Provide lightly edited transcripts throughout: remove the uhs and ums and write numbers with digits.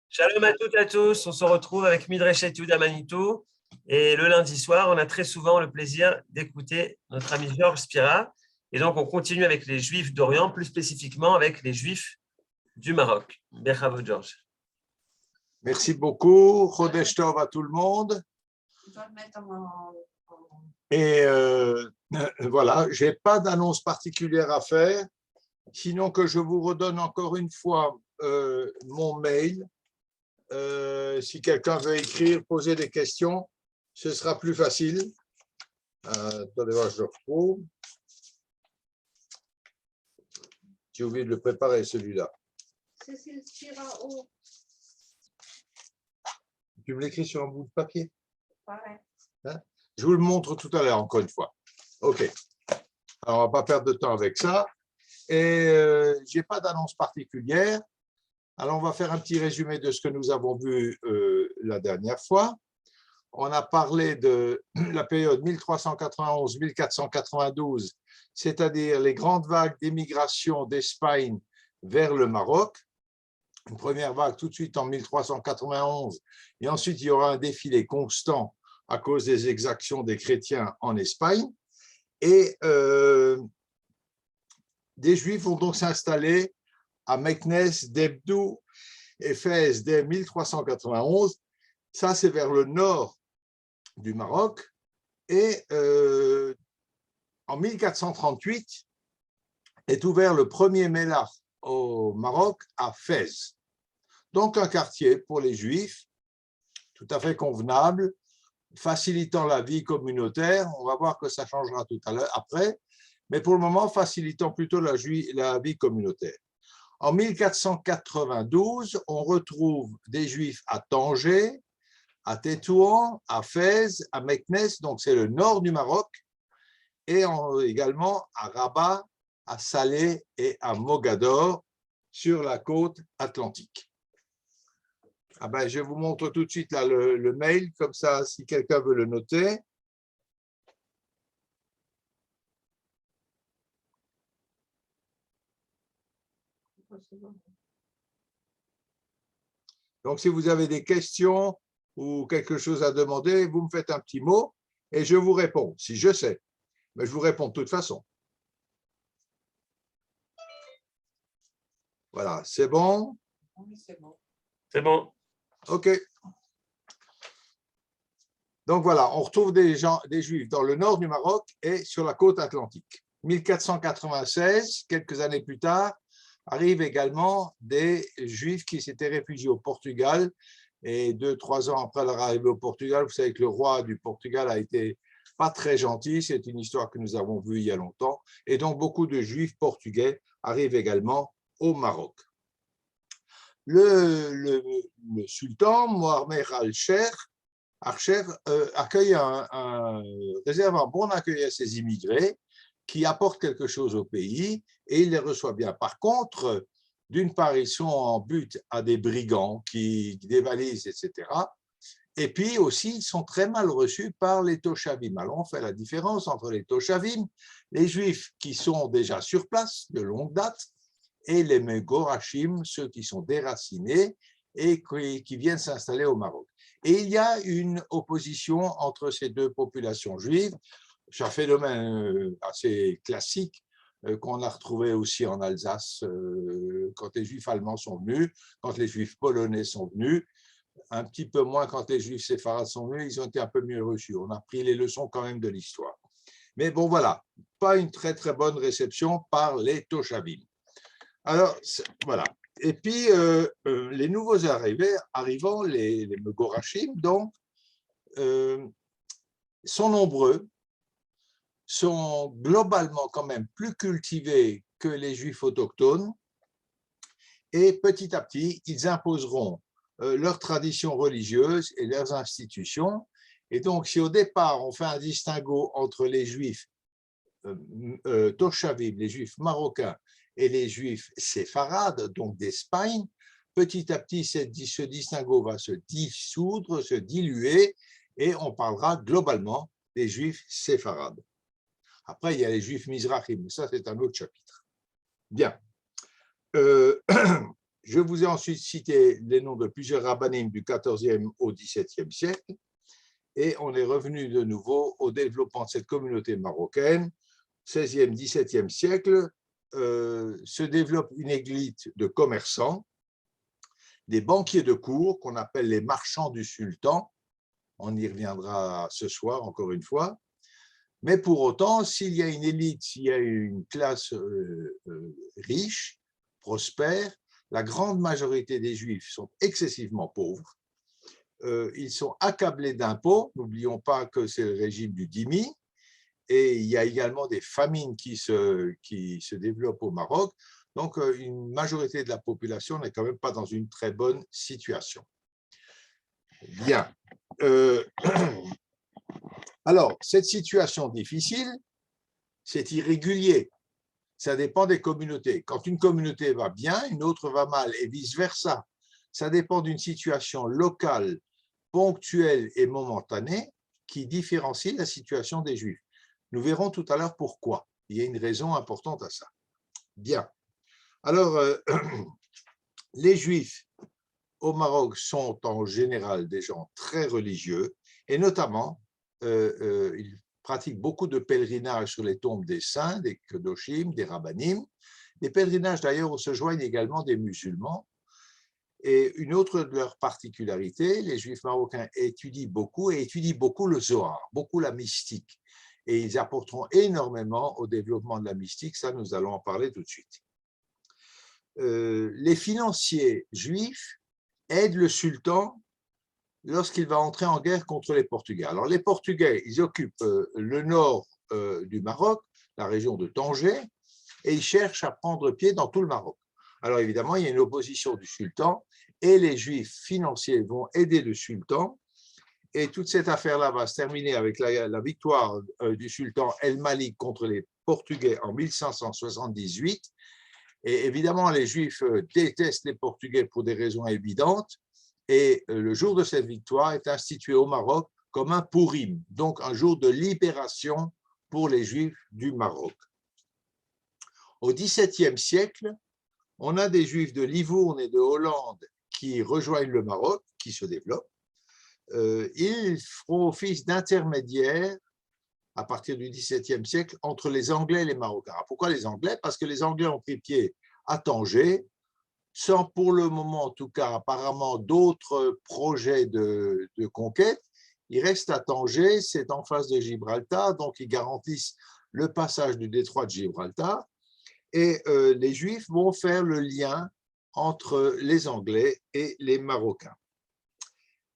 Shalom à toutes et à tous, on se retrouve avec Midreshet Yehuda Manitou et le lundi soir, on a très souvent le plaisir d'écouter notre ami Georges Spira et donc on continue avec les Juifs d'Orient, plus spécifiquement avec les Juifs du Maroc. Berchavot Georges. Merci beaucoup, Chodesh Tov à tout le monde. Et voilà, je n'ai pas d'annonce particulière à faire, sinon que je vous redonne encore une fois mon mail. Si quelqu'un veut écrire, poser des questions, ce sera plus facile. Attendez voir, je le retrouve. J'ai oublié de le préparer, celui-là. Tu me l'écris sur un bout de papier? Ouais. Hein? Je vous le montre tout à l'heure, encore une fois. OK. Alors, on ne va pas perdre de temps avec ça. Et je n'ai pas d'annonce particulière. Alors, on va faire un petit résumé de ce que nous avons vu la dernière fois. On a parlé de la période 1391-1492, c'est-à-dire les grandes vagues d'émigration d'Espagne vers le Maroc. Une première vague tout de suite en 1391, et ensuite il y aura un défilé constant à cause des exactions des chrétiens en Espagne. Et des Juifs vont donc s'installer à Meknes, Debdou, Éphèse dès 1391. Ça, c'est vers le nord du Maroc. Et en 1438 est ouvert le premier Mellah au Maroc, à Fès. Donc, un quartier pour les Juifs, tout à fait convenable, facilitant la vie communautaire. On va voir que ça changera tout à l'heure après, mais pour le moment, facilitant plutôt la vie communautaire. En 1492, on retrouve des Juifs à Tanger, à Tétouan, à Fès, à Meknes, donc c'est le nord du Maroc, et également à Rabat, à Salé et à Mogador, sur la côte atlantique. Ah ben, je vous montre tout de suite là, le mail, comme ça, si quelqu'un veut le noter. Donc, si vous avez des questions ou quelque chose à demander, vous me faites un petit mot et je vous réponds, si je sais. Mais je vous réponds de toute façon. Voilà, c'est bon? Oui, c'est bon. C'est bon. OK. Donc voilà, on retrouve des Juifs dans le nord du Maroc et sur la côte atlantique. 1496, quelques années plus tard, arrivent également des Juifs qui s'étaient réfugiés au Portugal. Et 2-3 ans après leur arrivée au Portugal, vous savez que le roi du Portugal a été pas très gentil. C'est une histoire que nous avons vue il y a longtemps. Et donc, beaucoup de Juifs portugais arrivent également au Maroc. Le sultan Mohamed al-Cheikh réserve un bon accueil à ces immigrés qui apportent quelque chose au pays et il les reçoit bien. Par contre, d'une part, ils sont en but à des brigands qui dévalisent, etc. Et puis aussi, ils sont très mal reçus par les Toshavim. Alors, on fait la différence entre les Toshavim, les Juifs qui sont déjà sur place de longue date, et les Megorachim, ceux qui sont déracinés et qui viennent s'installer au Maroc. Et il y a une opposition entre ces deux populations juives. C'est un phénomène assez classique qu'on a retrouvé aussi en Alsace quand les Juifs allemands sont venus, quand les Juifs polonais sont venus, un petit peu moins quand les Juifs séfarades sont venus, ils ont été un peu mieux reçus. On a pris les leçons quand même de l'histoire. Mais bon, voilà, pas une très très bonne réception par les Toshavim. Alors, voilà. Et puis, les nouveaux arrivants, les Megorachim, donc, sont nombreux, sont globalement quand même plus cultivés que les Juifs autochtones, et petit à petit, ils imposeront leurs traditions religieuses et leurs institutions. Et donc, si au départ, on fait un distinguo entre les Juifs Toshavim, les Juifs marocains, et les Juifs séfarades, donc d'Espagne, petit à petit, ce distinguo va se dissoudre, se diluer, et on parlera globalement des Juifs séfarades. Après, il y a les Juifs mizrahim, mais ça, c'est un autre chapitre. Bien. Je vous ai ensuite cité les noms de plusieurs rabbinim du XIVe au XVIIe siècle, et on est revenu de nouveau au développement de cette communauté marocaine. 16e, 17e siècle, se développe une élite de commerçants, des banquiers de cour qu'on appelle les marchands du sultan. On y reviendra ce soir, encore une fois. Mais pour autant, s'il y a une élite, s'il y a une classe riche, prospère, la grande majorité des Juifs sont excessivement pauvres. Ils sont accablés d'impôts. N'oublions pas que c'est le régime du dhimmi. Et il y a également des famines qui se développent au Maroc. Donc, une majorité de la population n'est quand même pas dans une très bonne situation. Bien. Alors, cette situation difficile, c'est irrégulier. Ça dépend des communautés. Quand une communauté va bien, une autre va mal, et vice-versa. Ça dépend d'une situation locale, ponctuelle et momentanée qui différencie la situation des Juifs. Nous verrons tout à l'heure pourquoi. Il y a une raison importante à ça. Bien. Alors, les Juifs au Maroc sont en général des gens très religieux, et notamment, ils pratiquent beaucoup de pèlerinages sur les tombes des saints, des kedoshim, des rabbanim. Les pèlerinages, d'ailleurs, où se joignent également des musulmans. Et une autre de leurs particularités, les Juifs marocains étudient beaucoup le Zohar, beaucoup la mystique. Et ils apporteront énormément au développement de la mystique, ça nous allons en parler tout de suite. Les financiers juifs aident le sultan lorsqu'il va entrer en guerre contre les Portugais. Alors les Portugais, ils occupent le nord du Maroc, la région de Tanger, et ils cherchent à prendre pied dans tout le Maroc. Alors évidemment, il y a une opposition du sultan, et les Juifs financiers vont aider le sultan. Et toute cette affaire-là va se terminer avec la victoire du sultan El Malik contre les Portugais en 1578. Et évidemment, les Juifs détestent les Portugais pour des raisons évidentes. Et le jour de cette victoire est institué au Maroc comme un Pourim, donc un jour de libération pour les Juifs du Maroc. Au XVIIe siècle, on a des Juifs de Livourne et de Hollande qui rejoignent le Maroc, qui se développent. Ils feront office d'intermédiaires à partir du XVIIe siècle entre les Anglais et les Marocains. Alors pourquoi les Anglais? Parce que les Anglais ont pris pied à Tanger, sans pour le moment, en tout cas, apparemment d'autres projets de conquête. Ils restent à Tanger, c'est en face de Gibraltar, donc ils garantissent le passage du détroit de Gibraltar. Et les Juifs vont faire le lien entre les Anglais et les Marocains.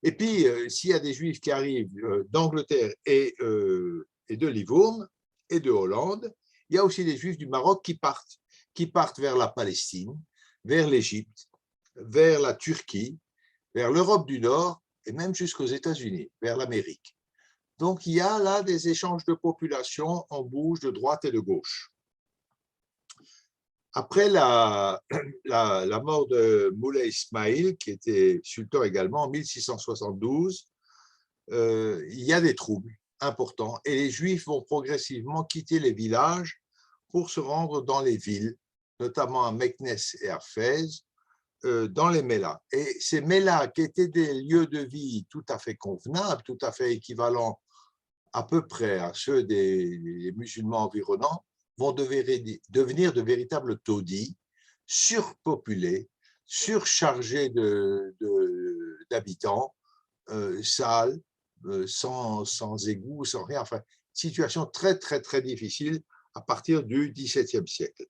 Et puis, s'il y a des Juifs qui arrivent d'Angleterre et de Livourne et de Hollande, il y a aussi des Juifs du Maroc qui partent vers la Palestine, vers l'Égypte, vers la Turquie, vers l'Europe du Nord et même jusqu'aux États-Unis, vers l'Amérique. Donc, il y a là des échanges de population, on bouge de droite et de gauche. Après la mort de Moulay Ismail, qui était sultan également en 1672, il y a des troubles importants et les Juifs vont progressivement quitter les villages pour se rendre dans les villes, notamment à Meknès et à Fès, dans les Mélahs. Et ces Mélahs, qui étaient des lieux de vie tout à fait convenables, tout à fait équivalents à peu près à ceux des musulmans environnants, vont devenir de véritables taudis, surpopulés, surchargés d'habitants, sales, sans égouts, sans rien. Enfin, situation très, très, très difficile à partir du XVIIe siècle.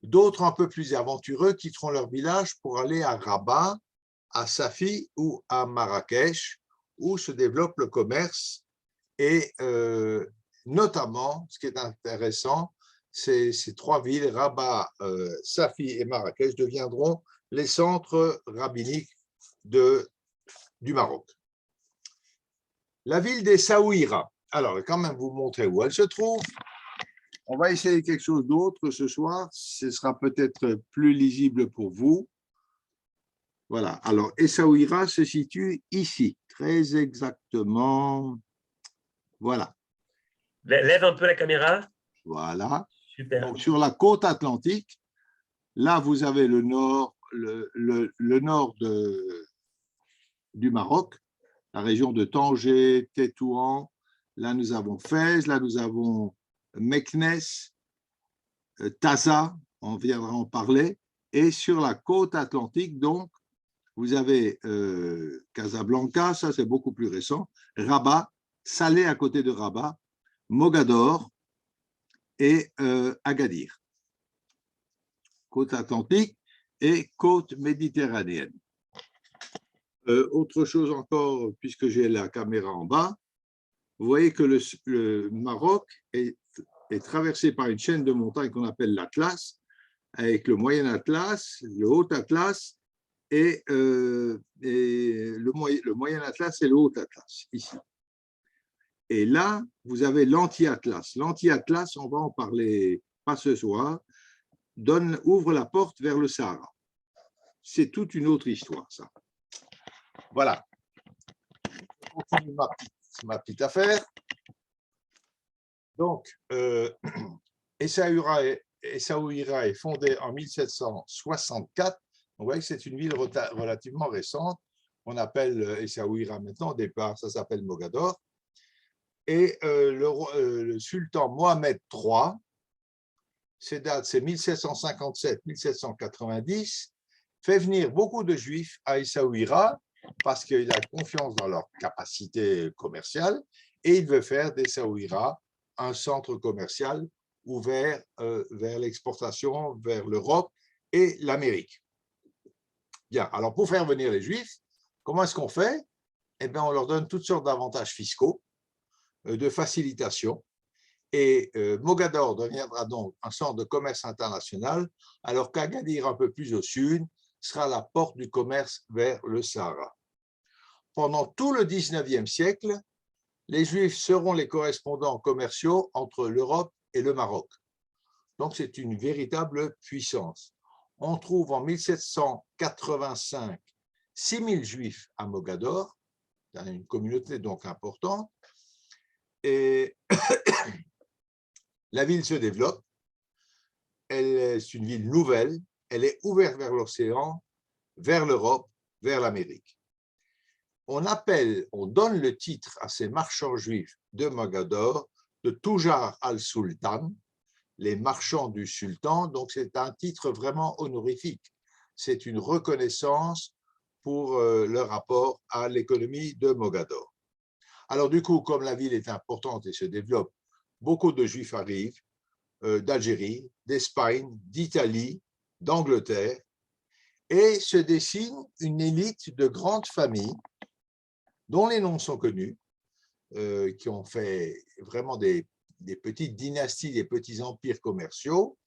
D'autres un peu plus aventureux quitteront leur village pour aller à Rabat, à Safi ou à Marrakech, où se développe le commerce et notamment, ce qui est intéressant, ces trois villes, Rabat, Safi et Marrakech, deviendront les centres rabbiniques du Maroc. La ville des Saouira. Alors, je vais quand même vous montrer où elle se trouve. On va essayer quelque chose d'autre ce soir. Ce sera peut-être plus lisible pour vous. Voilà. Alors, Essaouira se situe ici, très exactement. Voilà. Lève un peu la caméra. Voilà. Super. Donc, sur la côte atlantique, là, vous avez le nord, le nord du Maroc, la région de Tanger, Tétouan. Là, nous avons Fès, là, nous avons Meknès, Taza, on viendra en parler. Et sur la côte atlantique, donc, vous avez Casablanca, ça c'est beaucoup plus récent, Rabat, Salé à côté de Rabat, Mogador et Agadir. Côte atlantique et côte méditerranéenne. Autre chose encore, puisque j'ai la caméra en bas, vous voyez que le Maroc est traversé par une chaîne de montagnes qu'on appelle l'Atlas, avec le Moyen Atlas, le Haut Atlas et le Moyen Atlas et le Haut Atlas, ici. Et là, vous avez l'Anti-Atlas. L'Anti-Atlas, on va en parler pas ce soir, ouvre la porte vers le Sahara. C'est toute une autre histoire, ça. Voilà. Je continue ma petite affaire. Donc, Essaouira est fondée en 1764. Vous voyez que c'est une ville relativement récente. On appelle Essaouira maintenant, au départ, ça s'appelle Mogador. Et le sultan Mohamed III, ses dates, c'est 1757-1790, fait venir beaucoup de juifs à Essaouira parce qu'il a confiance dans leur capacité commerciale et il veut faire d'Essaouira un centre commercial ouvert vers l'exportation, vers l'Europe et l'Amérique. Bien, alors pour faire venir les juifs, comment est-ce qu'on fait? Eh bien, on leur donne toutes sortes d'avantages fiscaux, de facilitation. Et Mogador deviendra donc un centre de commerce international, alors qu'Agadir, un peu plus au sud, sera la porte du commerce vers le Sahara. Pendant tout le 19e siècle, les Juifs seront les correspondants commerciaux entre l'Europe et le Maroc. Donc, c'est une véritable puissance. On trouve en 1785 6 000 Juifs à Mogador, une communauté donc importante, et la ville se développe, c'est une ville nouvelle, elle est ouverte vers l'océan, vers l'Europe, vers l'Amérique. On donne le titre à ces marchands juifs de Mogador de Tujar al-Sultan, les marchands du sultan, donc c'est un titre vraiment honorifique. C'est une reconnaissance pour leur rapport à l'économie de Mogador. Alors du coup, comme la ville est importante et se développe, beaucoup de Juifs arrivent d'Algérie, d'Espagne, d'Italie, d'Angleterre, et se dessine une élite de grandes familles dont les noms sont connus, qui ont fait vraiment des petites dynasties, des petits empires commerciaux,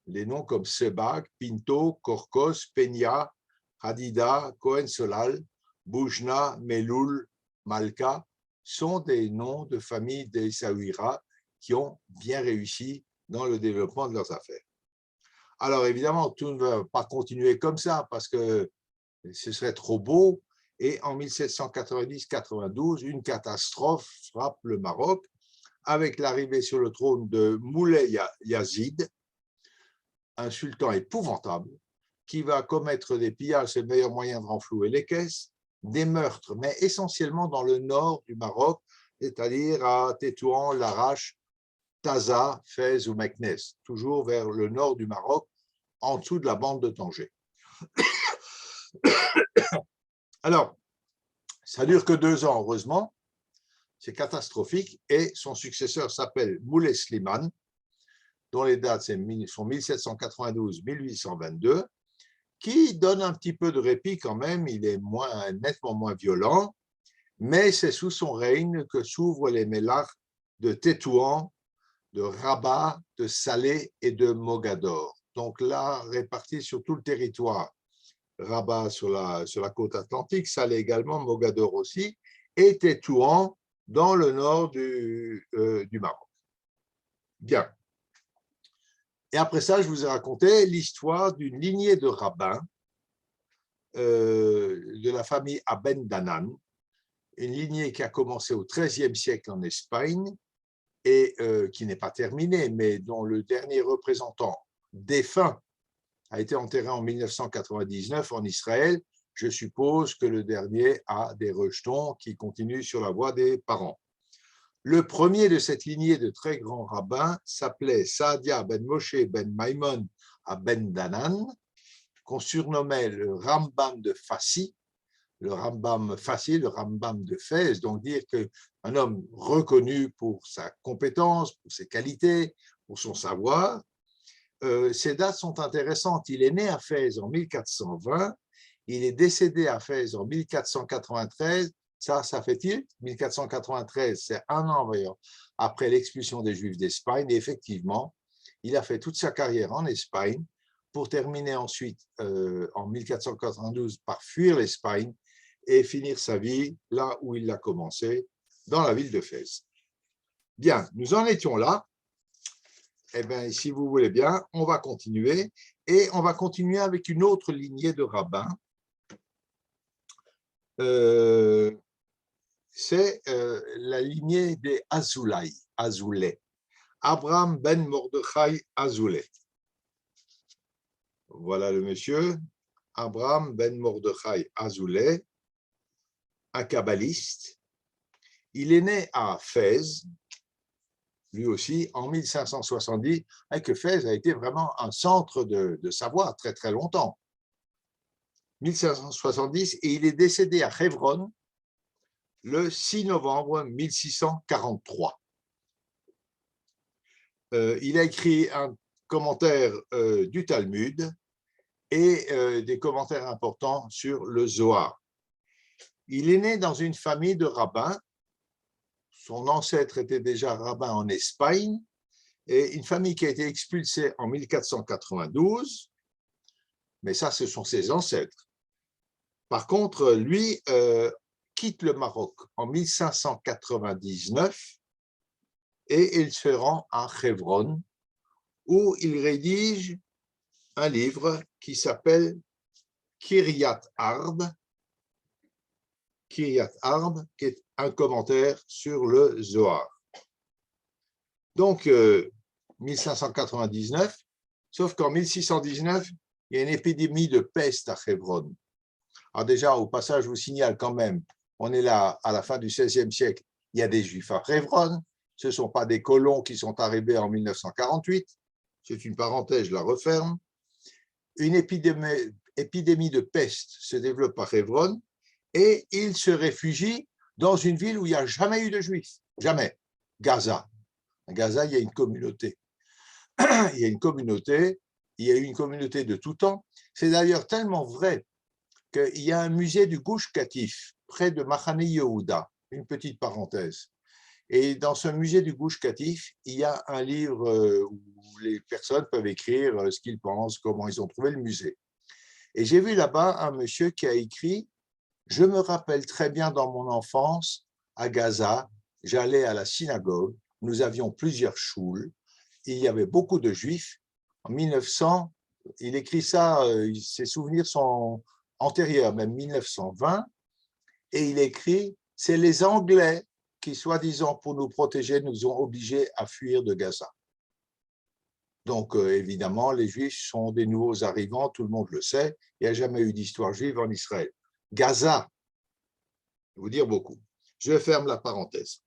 des noms comme Sebag, Pinto, Corcos, Peña, Hadida, Cohen-Solal, Boujna, Meloul, Malka, sont des noms de familles des Essaouira qui ont bien réussi dans le développement de leurs affaires. Alors évidemment, tout ne va pas continuer comme ça parce que ce serait trop beau. Et en 1790-92, une catastrophe frappe le Maroc avec l'arrivée sur le trône de Moulay Yazid, un sultan épouvantable qui va commettre des pillages, c'est le meilleur moyen de renflouer les caisses, des meurtres, mais essentiellement dans le nord du Maroc, c'est-à-dire à Tétouan, Larache, Taza, Fès ou Meknès, toujours vers le nord du Maroc, en dessous de la bande de Tanger. Alors, ça ne dure que 2 ans, heureusement, c'est catastrophique, et son successeur s'appelle Moulay Slimane, dont les dates sont 1792-1822, qui donne un petit peu de répit quand même, il est nettement moins violent, mais c'est sous son règne que s'ouvrent les mélars de Tétouan, de Rabat, de Salé et de Mogador. Donc là, répartis sur tout le territoire, Rabat sur la côte atlantique, Salé également, Mogador aussi, et Tétouan dans le nord du Maroc. Bien. Et après ça, je vous ai raconté l'histoire d'une lignée de rabbins de la famille Aben Danan, une lignée qui a commencé au XIIIe siècle en Espagne et qui n'est pas terminée, mais dont le dernier représentant défunt a été enterré en 1999 en Israël. Je suppose que le dernier a des rejetons qui continuent sur la voie des parents. Le premier de cette lignée de très grands rabbins s'appelait Saadia ben Moshe ben Maimon à Ben Danan, qu'on surnommait le Rambam de Fassi, le Rambam Fassi, le Rambam de Fès, donc dire qu'un homme reconnu pour sa compétence, pour ses qualités, pour son savoir. Ces dates sont intéressantes. Il est né à Fès en 1420, il est décédé à Fès en 1493. Ça fait-il 1493, c'est un an après l'expulsion des Juifs d'Espagne. Et effectivement, il a fait toute sa carrière en Espagne pour terminer ensuite, en 1492, par fuir l'Espagne et finir sa vie là où il l'a commencé, dans la ville de Fès. Bien, nous en étions là. Eh bien, si vous voulez bien, on va continuer. Et on va continuer avec une autre lignée de rabbins. C'est la lignée des Azoulay. Abraham ben Mordechai Azoulay. Voilà le monsieur, Abraham ben Mordechai Azoulay, un kabbaliste. Il est né à Fès, lui aussi, en 1570, et que Fès a été vraiment un centre de savoir très très longtemps. 1570, et il est décédé à Hebron le 6 novembre 1643. Il a écrit un commentaire du Talmud et des commentaires importants sur le Zohar. Il est né dans une famille de rabbins. Son ancêtre était déjà rabbin en Espagne, et une famille qui a été expulsée en 1492, mais ça, ce sont ses ancêtres. Par contre, lui quitte le Maroc en 1599 et il se rend à Hebron, où il rédige un livre qui s'appelle Kiryat Arb, qui est un commentaire sur le Zohar. Donc, 1599, sauf qu'en 1619, il y a une épidémie de peste à Hebron. Alors déjà, au passage, je vous signale quand même, on est là à la fin du XVIe siècle, il y a des Juifs à Hebron, ce ne sont pas des colons qui sont arrivés en 1948, c'est une parenthèse, je la referme. Une épidémie de peste se développe à Hebron et ils se réfugient dans une ville où il n'y a jamais eu de Juifs, jamais, Gaza. À Gaza, il y a une communauté. Il y a une communauté, il y a eu une communauté de tout temps. C'est d'ailleurs tellement vrai qu'il y a un musée du Gush Katif, près de Machane Yehuda, une petite parenthèse. Et dans ce musée du Gush Katif, il y a un livre où les personnes peuvent écrire ce qu'ils pensent, comment ils ont trouvé le musée. Et j'ai vu là-bas un monsieur qui a écrit « Je me rappelle très bien dans mon enfance, à Gaza, j'allais à la synagogue, nous avions plusieurs choules, il y avait beaucoup de juifs. En 1900, il écrit ça, ses souvenirs sont antérieurs, même 1920, et il écrit « C'est les Anglais qui, soi-disant pour nous protéger, nous ont obligés à fuir de Gaza. » Donc, évidemment, les Juifs sont des nouveaux arrivants, tout le monde le sait, il n'y a jamais eu d'histoire juive en Israël. Gaza, je vais vous dire beaucoup. Je ferme la parenthèse.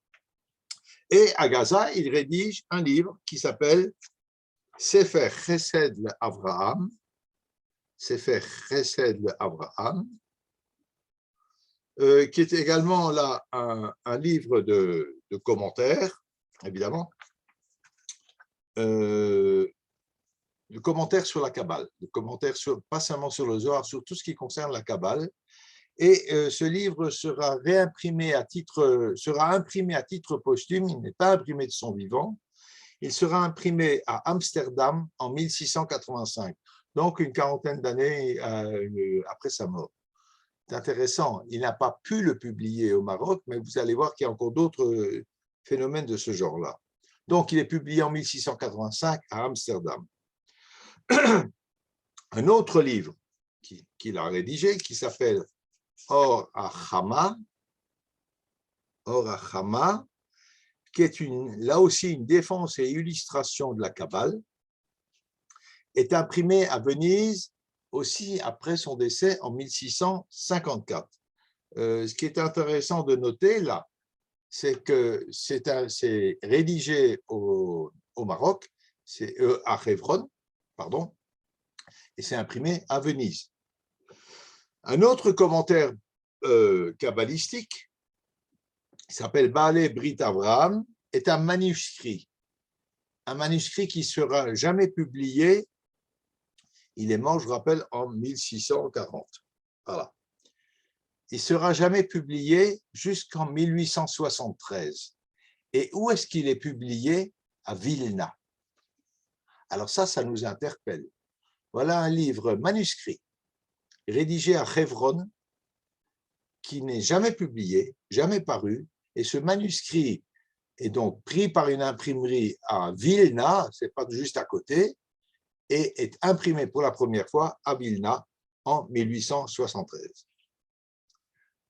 Et à Gaza, il rédige un livre qui s'appelle Sefer Chesed l'Avraham, Sefer Chesed l'Avraham, qui est également là un livre de commentaires, évidemment, de commentaires sur la Kabbale, de commentaires pas seulement sur le Zohar, sur tout ce qui concerne la Kabbale. Et ce livre sera imprimé à titre posthume, il n'est pas imprimé de son vivant, il sera imprimé à Amsterdam en 1685, donc une quarantaine d'années après sa mort. C'est intéressant, il n'a pas pu le publier au Maroc, mais vous allez voir qu'il y a encore d'autres phénomènes de ce genre-là. Donc, il est publié en 1685 à Amsterdam. Un autre livre qu'il a rédigé, qui s'appelle Or HaChama, qui est là aussi une défense et illustration de la Kabbale. est imprimé à Venise aussi après son décès en 1654. Ce qui est intéressant de noter là, c'est que c'est rédigé au Maroc, c'est à Hebron, pardon, et c'est imprimé à Venise. Un autre commentaire kabbalistique, qui s'appelle Baalé Brit Avraham, est un manuscrit qui ne sera jamais publié. Il est mort, je rappelle, en 1640. Voilà. Il ne sera jamais publié jusqu'en 1873. Et où est-ce qu'il est publié? À Vilna. Alors ça nous interpelle. Voilà un livre manuscrit, rédigé à Hebron, qui n'est jamais publié, jamais paru, et ce manuscrit est donc pris par une imprimerie à Vilna, c'est pas juste à côté, et est imprimé pour la première fois à Vilna en 1873.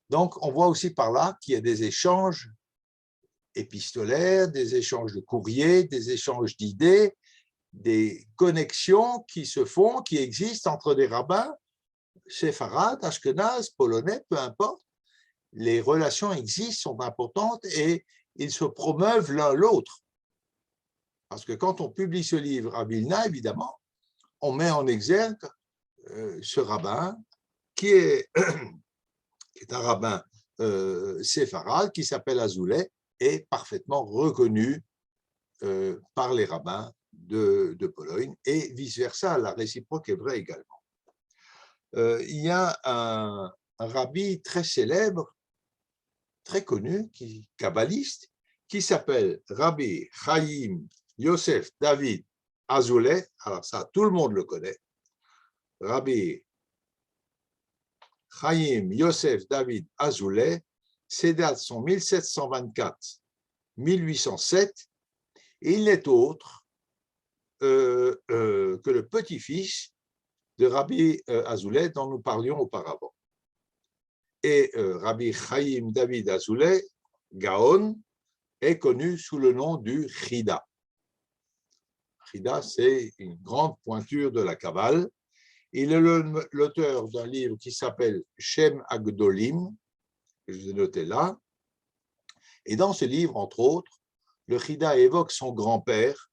Donc, on voit aussi par là qu'il y a des échanges épistolaires, des échanges de courriers, des échanges d'idées, des connexions qui se font, qui existent entre des rabbins, séfarades, ashkénazes, polonais, peu importe. Les relations existent, sont importantes et ils se promeuvent l'un l'autre. Parce que quand on publie ce livre à Vilna, évidemment, on met en exergue ce rabbin qui est un rabbin séfarade qui s'appelle Azoulay et parfaitement reconnu par les rabbins de Pologne et vice-versa, la réciproque est vraie également. Il y a un rabbi très célèbre, très connu, kabbaliste, qui s'appelle Rabbi Chaim Yosef David Azoulay. Alors ça, tout le monde le connaît. Rabbi Chaim Yosef David Azoulay, ses dates sont 1724-1807, et il n'est autre que le petit-fils de Rabbi Azoulay dont nous parlions auparavant. Et Rabbi Chaim David Azoulay, Gaon, est connu sous le nom du Chida. Chida, c'est une grande pointure de la Kabbale. Il est l'auteur d'un livre qui s'appelle Shem Agdolim, que je vous ai noté là. Et dans ce livre, entre autres, le Chida évoque son grand-père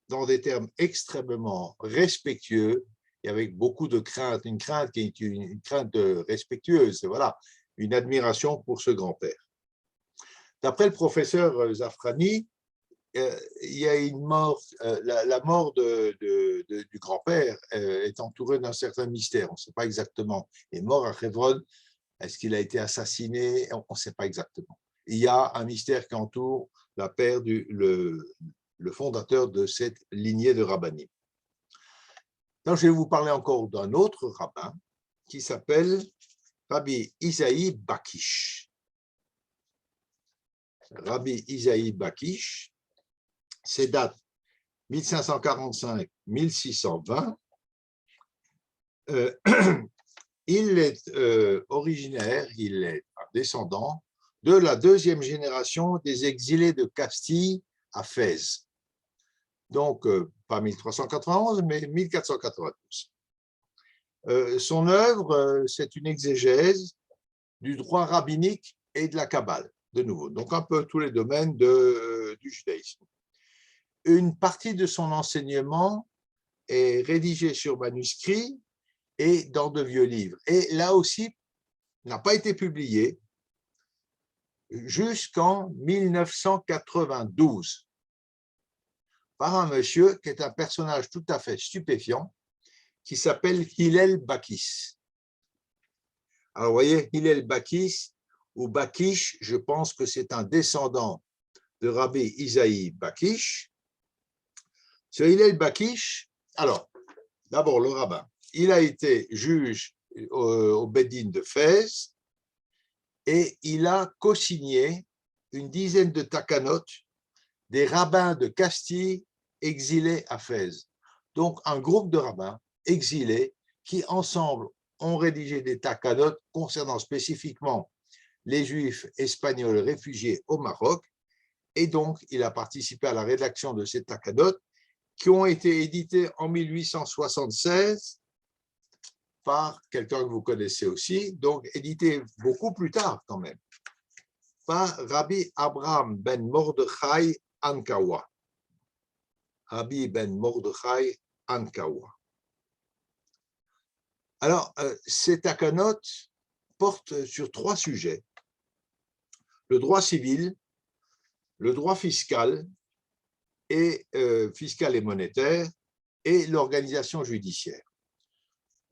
dans des termes extrêmement respectueux et avec beaucoup de crainte, une crainte qui est une crainte respectueuse, voilà, une admiration pour ce grand-père. D'après le professeur Zafrani, il y a une mort, la mort du grand-père est entourée d'un certain mystère. On ne sait pas exactement. Il est mort à Hebron. Est-ce qu'il a été assassiné? On ne sait pas exactement. Il y a un mystère qui entoure la père le fondateur de cette lignée de rabbinim. Donc, je vais vous parler encore d'un autre rabbin qui s'appelle Rabbi Isaïe Bakish. Rabbi Isaïe Bakish, ses dates 1545-1620. Il est originaire, il est un descendant de la deuxième génération des exilés de Castille à Fès. Donc, pas 1391, mais 1492. Son œuvre, c'est une exégèse du droit rabbinique et de la Kabbale, de nouveau. Donc, un peu tous les domaines du judaïsme. Une partie de son enseignement est rédigée sur manuscrit et dans de vieux livres. Et là aussi, n'a pas été publié jusqu'en 1992 par un monsieur qui est un personnage tout à fait stupéfiant qui s'appelle Hillel Bakis. Alors, vous voyez, Hillel Bakis ou Bakish, je pense que c'est un descendant de Rabbi Isaïe Bakish. Ce Hillel Bakish, alors, d'abord le rabbin, il a été juge au Beddin de Fès et il a co-signé une dizaine de takanot des rabbins de Castille exilés à Fès. Donc, un groupe de rabbins exilés qui, ensemble, ont rédigé des takanot concernant spécifiquement les Juifs espagnols réfugiés au Maroc. Et donc, il a participé à la rédaction de ces takanot qui ont été édités en 1876 par quelqu'un que vous connaissez aussi, donc édités beaucoup plus tard quand même, par Rabbi Abraham ben Mordechai Ankawa. Rabbi ben Mordechai Ankawa. Alors, ces takanot portent sur 3 sujets: le droit civil, le droit fiscal et monétaire, et l'organisation judiciaire.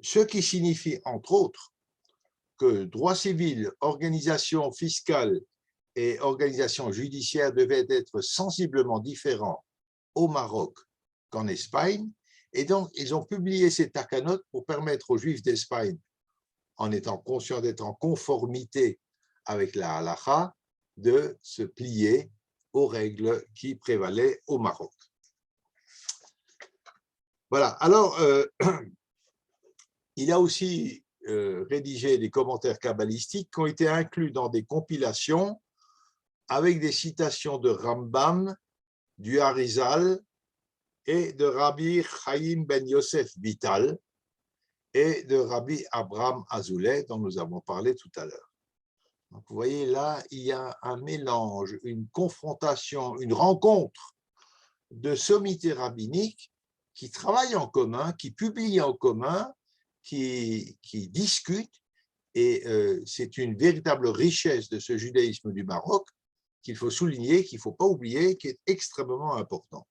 Ce qui signifie, entre autres, que droit civil, organisation fiscale et organisation judiciaire devaient être sensiblement différents au Maroc qu'en Espagne, et donc ils ont publié ces takanot pour permettre aux Juifs d'Espagne, en étant conscients d'être en conformité avec la halakha, de se plier aux règles qui prévalaient au Maroc. Voilà, alors il a aussi rédigé des commentaires kabbalistiques qui ont été inclus dans des compilations avec des citations de Rambam, du Harizal et de Rabbi Chaim ben Yosef Vital et de Rabbi Abraham Azoulay, dont nous avons parlé tout à l'heure. Donc, vous voyez là, il y a un mélange, une confrontation, une rencontre de sommités rabbiniques qui travaillent en commun, qui publient en commun, qui discutent, et c'est une véritable richesse de ce judaïsme du Maroc qu'il faut souligner, qu'il ne faut pas oublier, qui est extrêmement importante.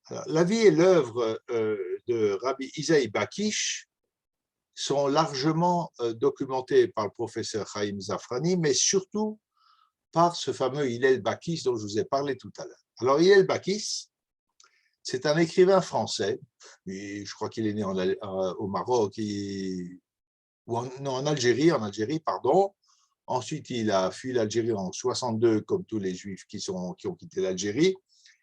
Alors, la vie et l'œuvre de Rabbi Isaïe Bakish sont largement documentées par le professeur Chaim Zafrani, mais surtout par ce fameux Hillel Bakish dont je vous ai parlé tout à l'heure. Alors, Hillel Bakish, c'est un écrivain français, et je crois qu'il est né au Maroc, en Algérie, pardon. Ensuite, il a fui l'Algérie en 62, comme tous les Juifs qui ont quitté l'Algérie,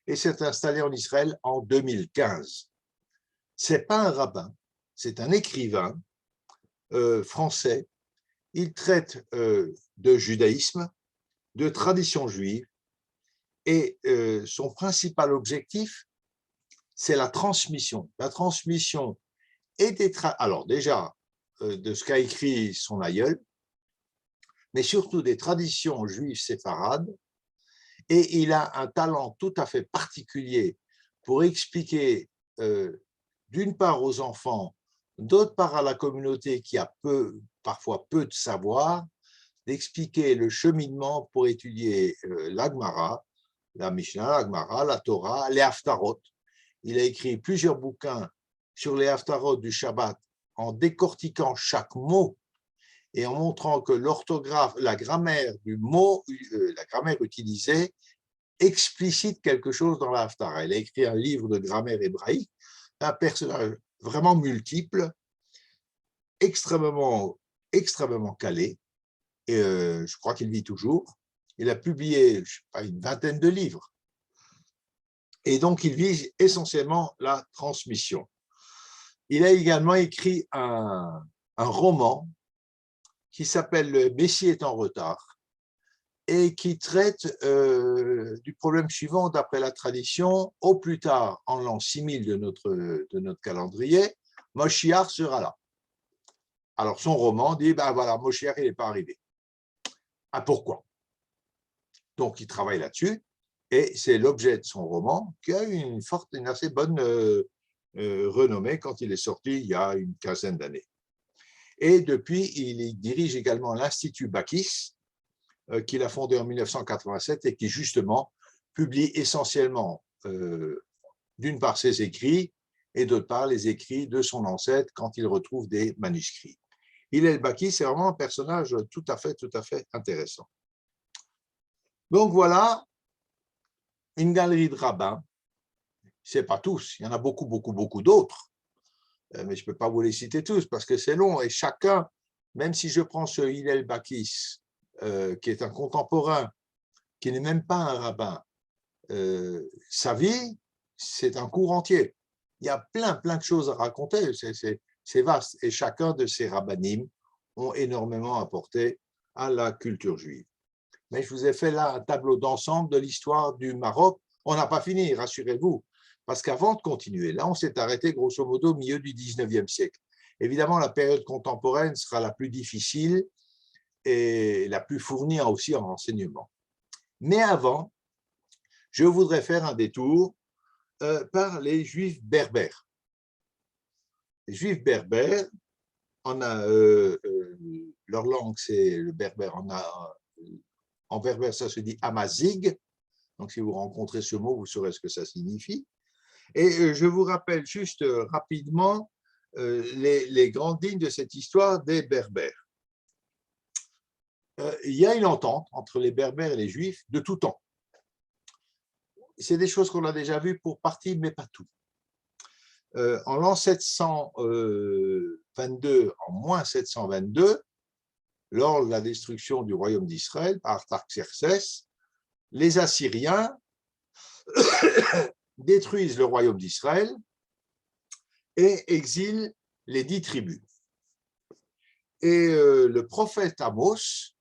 et s'est installé en Israël en 2015. Ce n'est pas un rabbin, c'est un écrivain français. Il traite de judaïsme, de tradition juive, et son principal objectif, c'est la transmission. La transmission et alors déjà, de ce qu'a écrit son aïeul, mais surtout des traditions juives séfarades, et il a un talent tout à fait particulier pour expliquer, d'une part aux enfants, d'autre part à la communauté qui a parfois peu de savoir, d'expliquer le cheminement pour étudier la Gemara, la Mishnah, la Gemara, la Torah, les Haftarot. Il a écrit plusieurs bouquins sur les Haftarot du Shabbat en décortiquant chaque mot et en montrant que l'orthographe, la grammaire du mot, la grammaire utilisée, explicite quelque chose dans la Haftara. Il a écrit un livre de grammaire hébraïque, un personnage vraiment multiple, extrêmement calé, et je crois qu'il vit toujours. Il a publié, je sais pas, une vingtaine de livres. Et donc, il vise essentiellement la transmission. Il a également écrit un roman qui s'appelle « Le Messie est en retard » et qui traite du problème suivant d'après la tradition. Au plus tard, en l'an 6000 de notre calendrier, Moshiach sera là. Alors, son roman dit, ben voilà, Moshiach, il n'est pas arrivé. Ah, pourquoi? Donc, il travaille là-dessus, et c'est l'objet de son roman qui a eu une assez bonne renommée quand il est sorti il y a une quinzaine d'années. Et depuis, il dirige également l'Institut Bakis, qu'il a fondé en 1987 et qui, justement, publie essentiellement, d'une part, ses écrits et d'autre part, les écrits de son ancêtre quand il retrouve des manuscrits. Hillel Bakis, c'est vraiment un personnage tout à fait intéressant. Donc voilà, une galerie de rabbins. Ce n'est pas tous, il y en a beaucoup d'autres. Mais je ne peux pas vous les citer tous parce que c'est long, et chacun, même si je prends ce Hillel Bakis, qui est un contemporain, qui n'est même pas un rabbin, sa vie, c'est un cours entier. Il y a plein de choses à raconter, c'est vaste, et chacun de ces rabbinim ont énormément apporté à la culture juive. Mais je vous ai fait là un tableau d'ensemble de l'histoire du Maroc. On n'a pas fini, rassurez-vous, Parce qu'avant de continuer, là, on s'est arrêté grosso modo au milieu du 19e siècle. Évidemment, la période contemporaine sera la plus difficile et la plus fournie aussi en renseignements. Mais avant, je voudrais faire un détour par les Juifs berbères. Les Juifs berbères, leur langue, c'est le berbère. En berbère, ça se dit Amazigh. Donc, si vous rencontrez ce mot, vous saurez ce que ça signifie. Et je vous rappelle juste rapidement les grandes lignes de cette histoire des Berbères. Il y a une entente entre les Berbères et les Juifs de tout temps. C'est des choses qu'on a déjà vues pour partie, mais pas tout. En l'an 722, en moins 722, lors de la destruction du royaume d'Israël par Artaxerxès, les Assyriens détruisent le royaume d'Israël et exilent les 10 tribus. Et le prophète Amos,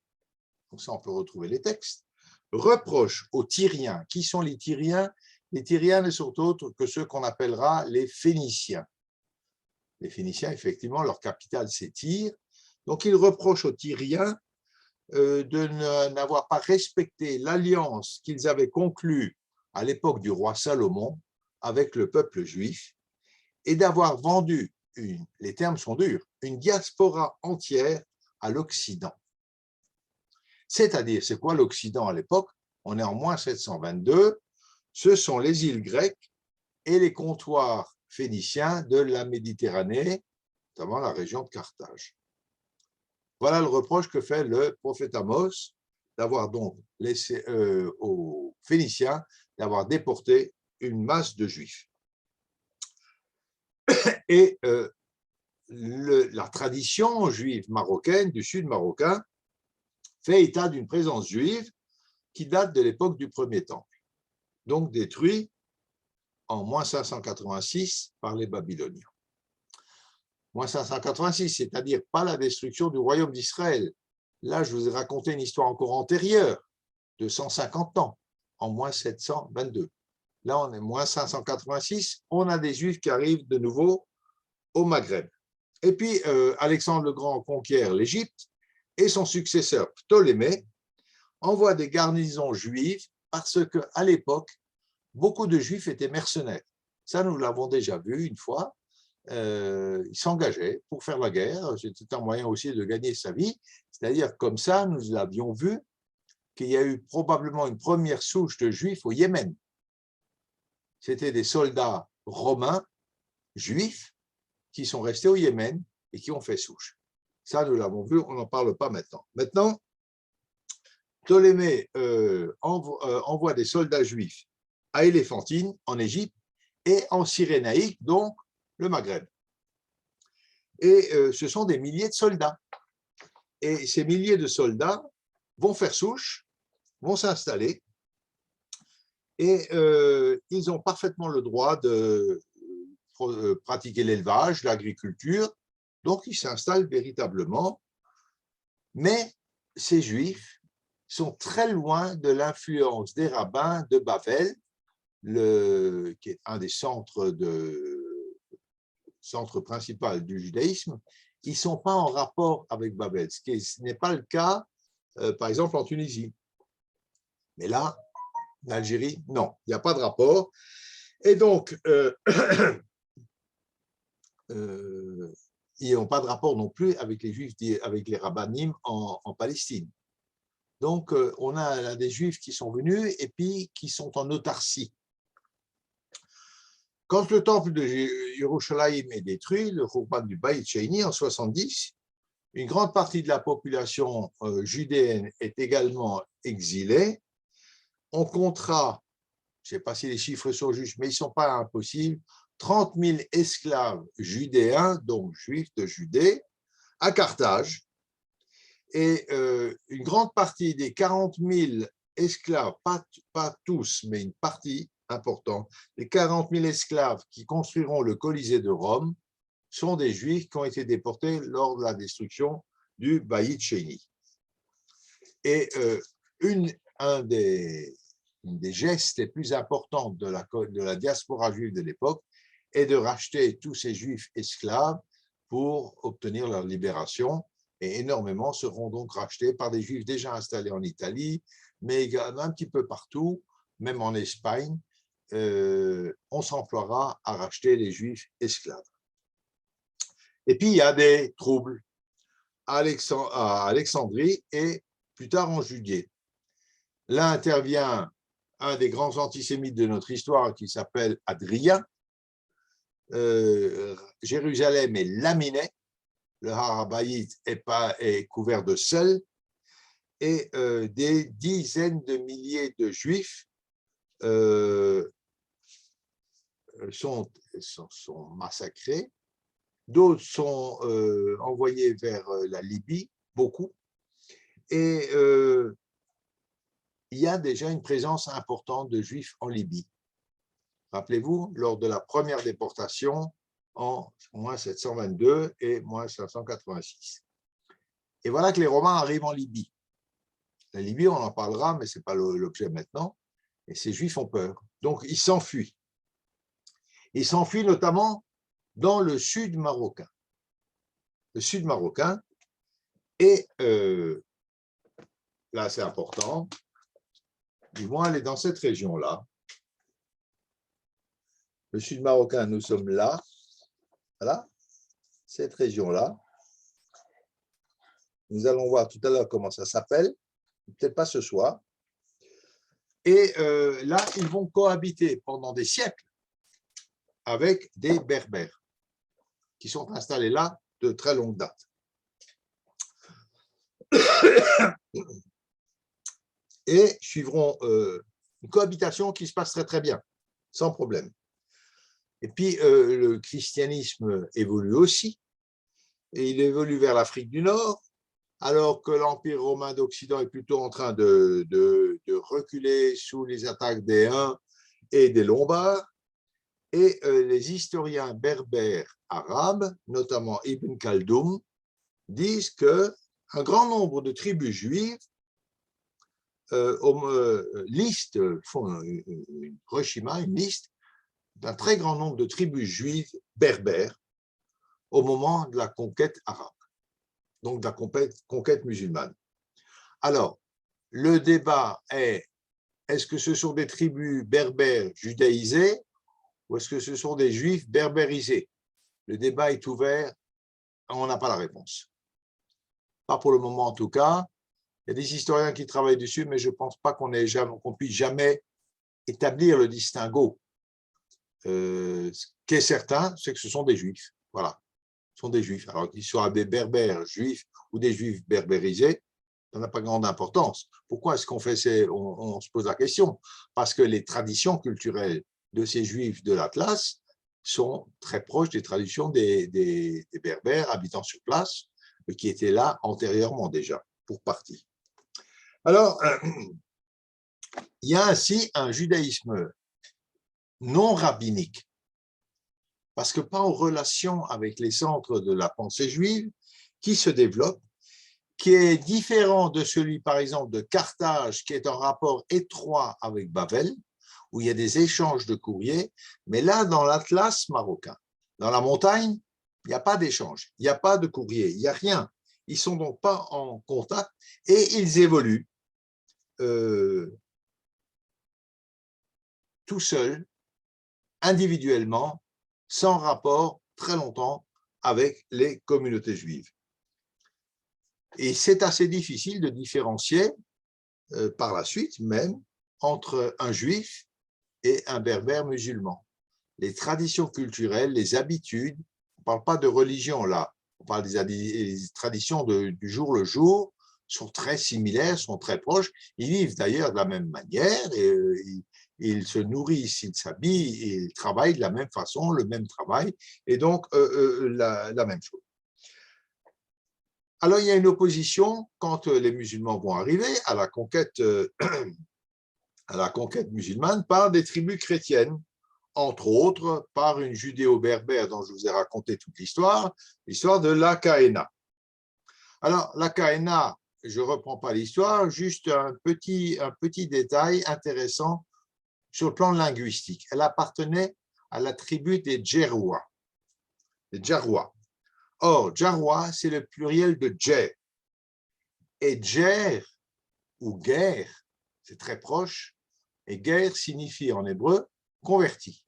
comme ça on peut retrouver les textes, reproche aux Tyriens. Qui sont les Tyriens? Les Tyriens ne sont autres que ceux qu'on appellera les Phéniciens. Les Phéniciens, effectivement, leur capitale c'est Tyr. Donc il reproche aux Tyriens de n'avoir pas respecté l'alliance qu'ils avaient conclue à l'époque du roi Salomon avec le peuple juif et d'avoir vendu, les termes sont durs, une diaspora entière à l'Occident. C'est-à-dire, c'est quoi l'Occident à l'époque? On est en moins 722, ce sont les îles grecques et les comptoirs phéniciens de la Méditerranée, notamment la région de Carthage. Voilà le reproche que fait le prophète Amos d'avoir donc laissé aux Phéniciens d'avoir déporté une masse de Juifs. Et la tradition juive marocaine, du sud marocain, fait état d'une présence juive qui date de l'époque du premier temple, donc détruit en moins 586 par les Babyloniens. Moins 586, c'est-à-dire pas la destruction du royaume d'Israël. Là, je vous ai raconté une histoire encore antérieure, de 150 ans, en moins 722. Là, on est moins 586, on a des Juifs qui arrivent de nouveau au Maghreb. Et puis, Alexandre le Grand conquiert l'Égypte et son successeur Ptolémée envoie des garnisons juives parce qu'à l'époque, beaucoup de Juifs étaient mercenaires. Ça, nous l'avons déjà vu une fois. Ils s'engageaient pour faire la guerre. C'était un moyen aussi de gagner sa vie. C'est-à-dire, comme ça, nous l'avions vu, qu'il y a eu probablement une première souche de Juifs au Yémen. C'était des soldats romains, juifs, qui sont restés au Yémen et qui ont fait souche. Ça, nous l'avons vu, on n'en parle pas maintenant. Maintenant, Ptolémée envoie des soldats juifs à Éléphantine, en Égypte, et en Cyrénaïque, donc le Maghreb. Et ce sont des milliers de soldats. Et ces milliers de soldats vont faire souche, vont s'installer, et ils ont parfaitement le droit de pratiquer l'élevage, l'agriculture, donc ils s'installent véritablement. Mais ces Juifs sont très loin de l'influence des rabbins de Babel, qui est un des centres principal du judaïsme. Ils ne sont pas en rapport avec Babel, ce qui n'est pas le cas, par exemple, en Tunisie. Mais là, en Algérie, non, il n'y a pas de rapport. Et donc, ils n'ont pas de rapport non plus avec les Juifs, avec les rabbinim en Palestine. Donc, on a là des Juifs qui sont venus et puis qui sont en autarcie. Quand le temple de Yerushalayim est détruit, le Khurban du Bayit Sheini en 70, une grande partie de la population judéenne est également exilée. On comptera, je ne sais pas si les chiffres sont justes, mais ils ne sont pas impossibles, 30 000 esclaves judéens, donc juifs de Judée, à Carthage. Et une grande partie des 40 000 esclaves, pas tous, mais une partie importante, les 40 000 esclaves qui construiront le Colisée de Rome sont des Juifs qui ont été déportés lors de la destruction du Bayit Sheini. Et un des des gestes les plus importants de la diaspora juive de l'époque est de racheter tous ces juifs esclaves pour obtenir leur libération. Et énormément seront donc rachetés par des juifs déjà installés en Italie, mais également un petit peu partout, même en Espagne. On s'emploiera à racheter les juifs esclaves. Et puis, il y a des troubles à Alexandrie et plus tard en Judée. Là intervient un des grands antisémites de notre histoire qui s'appelle Hadrien. Jérusalem est laminée, le Har HaBayit est couvert de sel, et des dizaines de milliers de juifs sont massacrés, d'autres sont envoyés vers la Libye, beaucoup, et il y a déjà une présence importante de juifs en Libye. Rappelez-vous, lors de la première déportation en moins 722 et moins 586. Et voilà que les Romains arrivent en Libye. La Libye, on en parlera, mais ce n'est pas l'objet maintenant. Et ces Juifs ont peur. Donc, ils s'enfuient. Ils s'enfuient notamment dans le sud marocain. Le sud marocain. Et là, c'est important. Ils vont aller dans cette région-là. Le sud marocain, nous sommes là. Voilà, cette région-là. Nous allons voir tout à l'heure comment ça s'appelle. Peut-être pas ce soir. Et là, ils vont cohabiter pendant des siècles avec des Berbères qui sont installés là de très longue date. Et suivront une cohabitation qui se passe très très bien, sans problème. Et puis, le christianisme évolue aussi, et il évolue vers l'Afrique du Nord, alors que l'Empire romain d'Occident est plutôt en train de reculer sous les attaques des Huns et des Lombards. Et les historiens berbères arabes, notamment Ibn Khaldoun, disent qu'un grand nombre de tribus juives font une reshima, une liste d'un très grand nombre de tribus juives berbères au moment de la conquête arabe, donc de la conquête musulmane. Alors, le débat est-ce que ce sont des tribus berbères judaïsées ou est-ce que ce sont des juifs berbérisés? Le débat est ouvert, on n'a pas la réponse. Pas pour le moment en tout cas. Il y a des historiens qui travaillent dessus, mais je ne pense pas qu'on puisse jamais établir le distinguo. Ce qui est certain, c'est que ce sont des juifs. Voilà, ce sont des juifs. Alors qu'ils soient des berbères juifs ou des juifs berbérisés, ça n'a pas grande importance. Pourquoi est-ce qu'on fait on se pose la question? Parce que les traditions culturelles de ces juifs de l'Atlas sont très proches des traditions des berbères habitant sur place, qui étaient là antérieurement déjà, pour partie. Alors, il y a ainsi un judaïsme non rabbinique, parce que pas en relation avec les centres de la pensée juive, qui se développe, qui est différent de celui, par exemple, de Carthage, qui est en rapport étroit avec Babel, où il y a des échanges de courriers, mais là, dans l'Atlas marocain, dans la montagne, il n'y a pas d'échange, il n'y a pas de courrier, il n'y a rien. Ils ne sont donc pas en contact et ils évoluent tout seuls, individuellement, sans rapport très longtemps avec les communautés juives. Et c'est assez difficile de différencier par la suite même entre un juif et un berbère musulman. Les traditions culturelles, les habitudes, on ne parle pas de religion là, on parle des traditions du jour le jour, sont très similaires, sont très proches. Ils vivent d'ailleurs de la même manière, et, ils se nourrissent, ils s'habillent, et ils travaillent de la même façon, le même travail, et donc la même chose. Alors, il y a une opposition quand les musulmans vont arriver à la conquête musulmane par des tribus chrétiennes, entre autres par une judéo-berbère dont je vous ai raconté toute l'histoire de l'Akaena. Alors, l'Akaena je ne reprends pas l'histoire, juste un petit détail intéressant sur le plan linguistique. Elle appartenait à la tribu des Djeroua. Les Djeroua. Or, Djeroua, c'est le pluriel de Djer. Et Djer, ou guerre, c'est très proche, et guerre signifie en hébreu converti.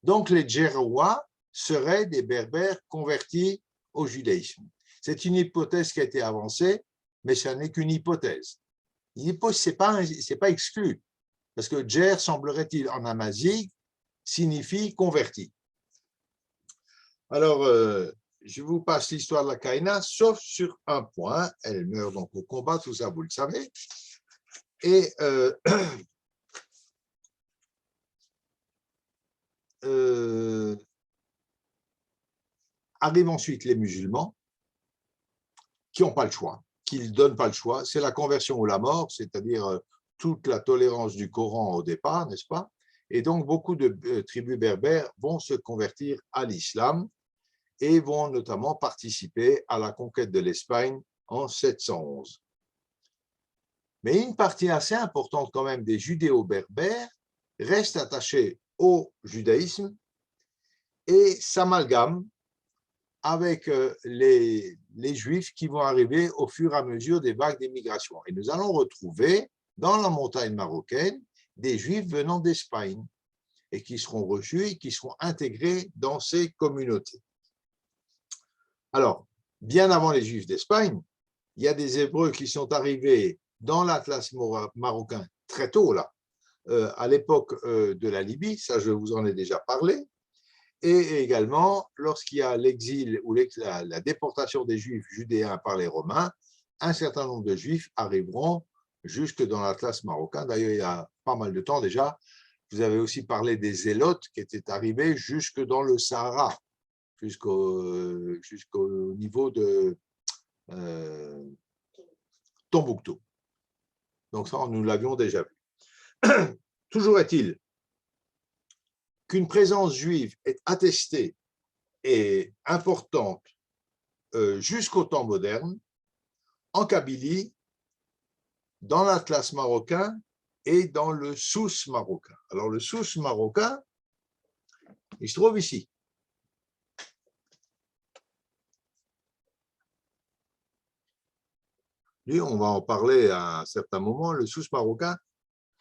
Donc, les Djeroua seraient des Berbères convertis au judaïsme. C'est une hypothèse qui a été avancée, mais ce n'est qu'une hypothèse. Ce n'est pas exclu, parce que Djer, semblerait-il, en amazigh, signifie converti. Alors, je vous passe l'histoire de la Kaïna, sauf sur un point. Elle meurt donc au combat, tout ça, vous le savez. Et arrivent ensuite les musulmans qui n'ont pas le choix, qui ne donnent pas le choix. C'est la conversion ou la mort, c'est-à-dire toute la tolérance du Coran au départ, n'est-ce pas? Et donc, beaucoup de tribus berbères vont se convertir à l'islam et vont notamment participer à la conquête de l'Espagne en 711. Mais une partie assez importante quand même des judéo-berbères reste attachée au judaïsme et s'amalgame avec les Juifs qui vont arriver au fur et à mesure des vagues d'immigration. Et nous allons retrouver dans la montagne marocaine des Juifs venant d'Espagne et qui seront reçus et qui seront intégrés dans ces communautés. Alors, bien avant les Juifs d'Espagne, il y a des Hébreux qui sont arrivés dans l'Atlas marocain très tôt, là, à l'époque de la Libye, ça je vous en ai déjà parlé, et également lorsqu'il y a l'exil ou la déportation des Juifs judéens par les Romains, un certain nombre de Juifs arriveront jusque dans l'Atlas marocain. D'ailleurs, il y a pas mal de temps déjà, vous avez aussi parlé des Zélotes qui étaient arrivés jusque dans le Sahara, jusqu'au niveau de Tombouctou. Donc ça, nous l'avions déjà vu. Toujours est-il qu'une présence juive est attestée et importante jusqu'au temps moderne, en Kabylie, dans l'Atlas marocain et dans le Souss marocain. Alors le Souss marocain, il se trouve ici. Lui, on va en parler à un certain moment. Le Souss marocain,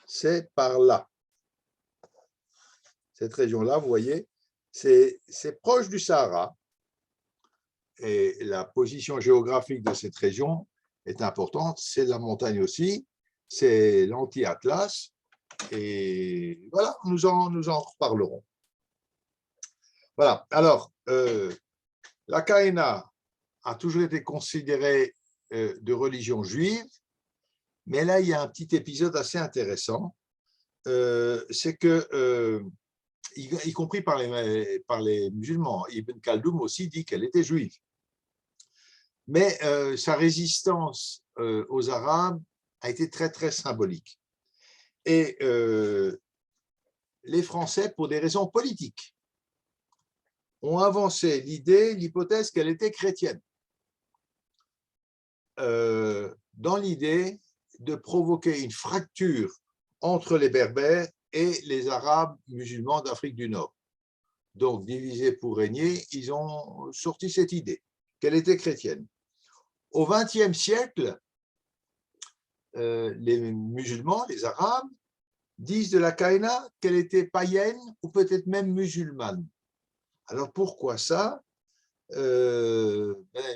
c'est par là. Cette région-là, vous voyez, c'est proche du Sahara. Et la position géographique de cette région est importante. C'est la montagne aussi, c'est l'anti-Atlas. Et voilà, nous en reparlerons. Voilà, alors, la Kaïna a toujours été considérée de religion juive, mais là, il y a un petit épisode assez intéressant. C'est que, y compris par les musulmans, Ibn Khaldoun aussi dit qu'elle était juive. Mais sa résistance aux Arabes a été très, très symbolique. Et les Français, pour des raisons politiques, ont avancé l'hypothèse qu'elle était chrétienne, dans l'idée de provoquer une fracture entre les Berbères et les Arabes musulmans d'Afrique du Nord. Donc, divisés pour régner, ils ont sorti cette idée qu'elle était chrétienne. Au XXe siècle, les musulmans, les Arabes, disent de la Kaïna qu'elle était païenne ou peut-être même musulmane. Alors pourquoi ça?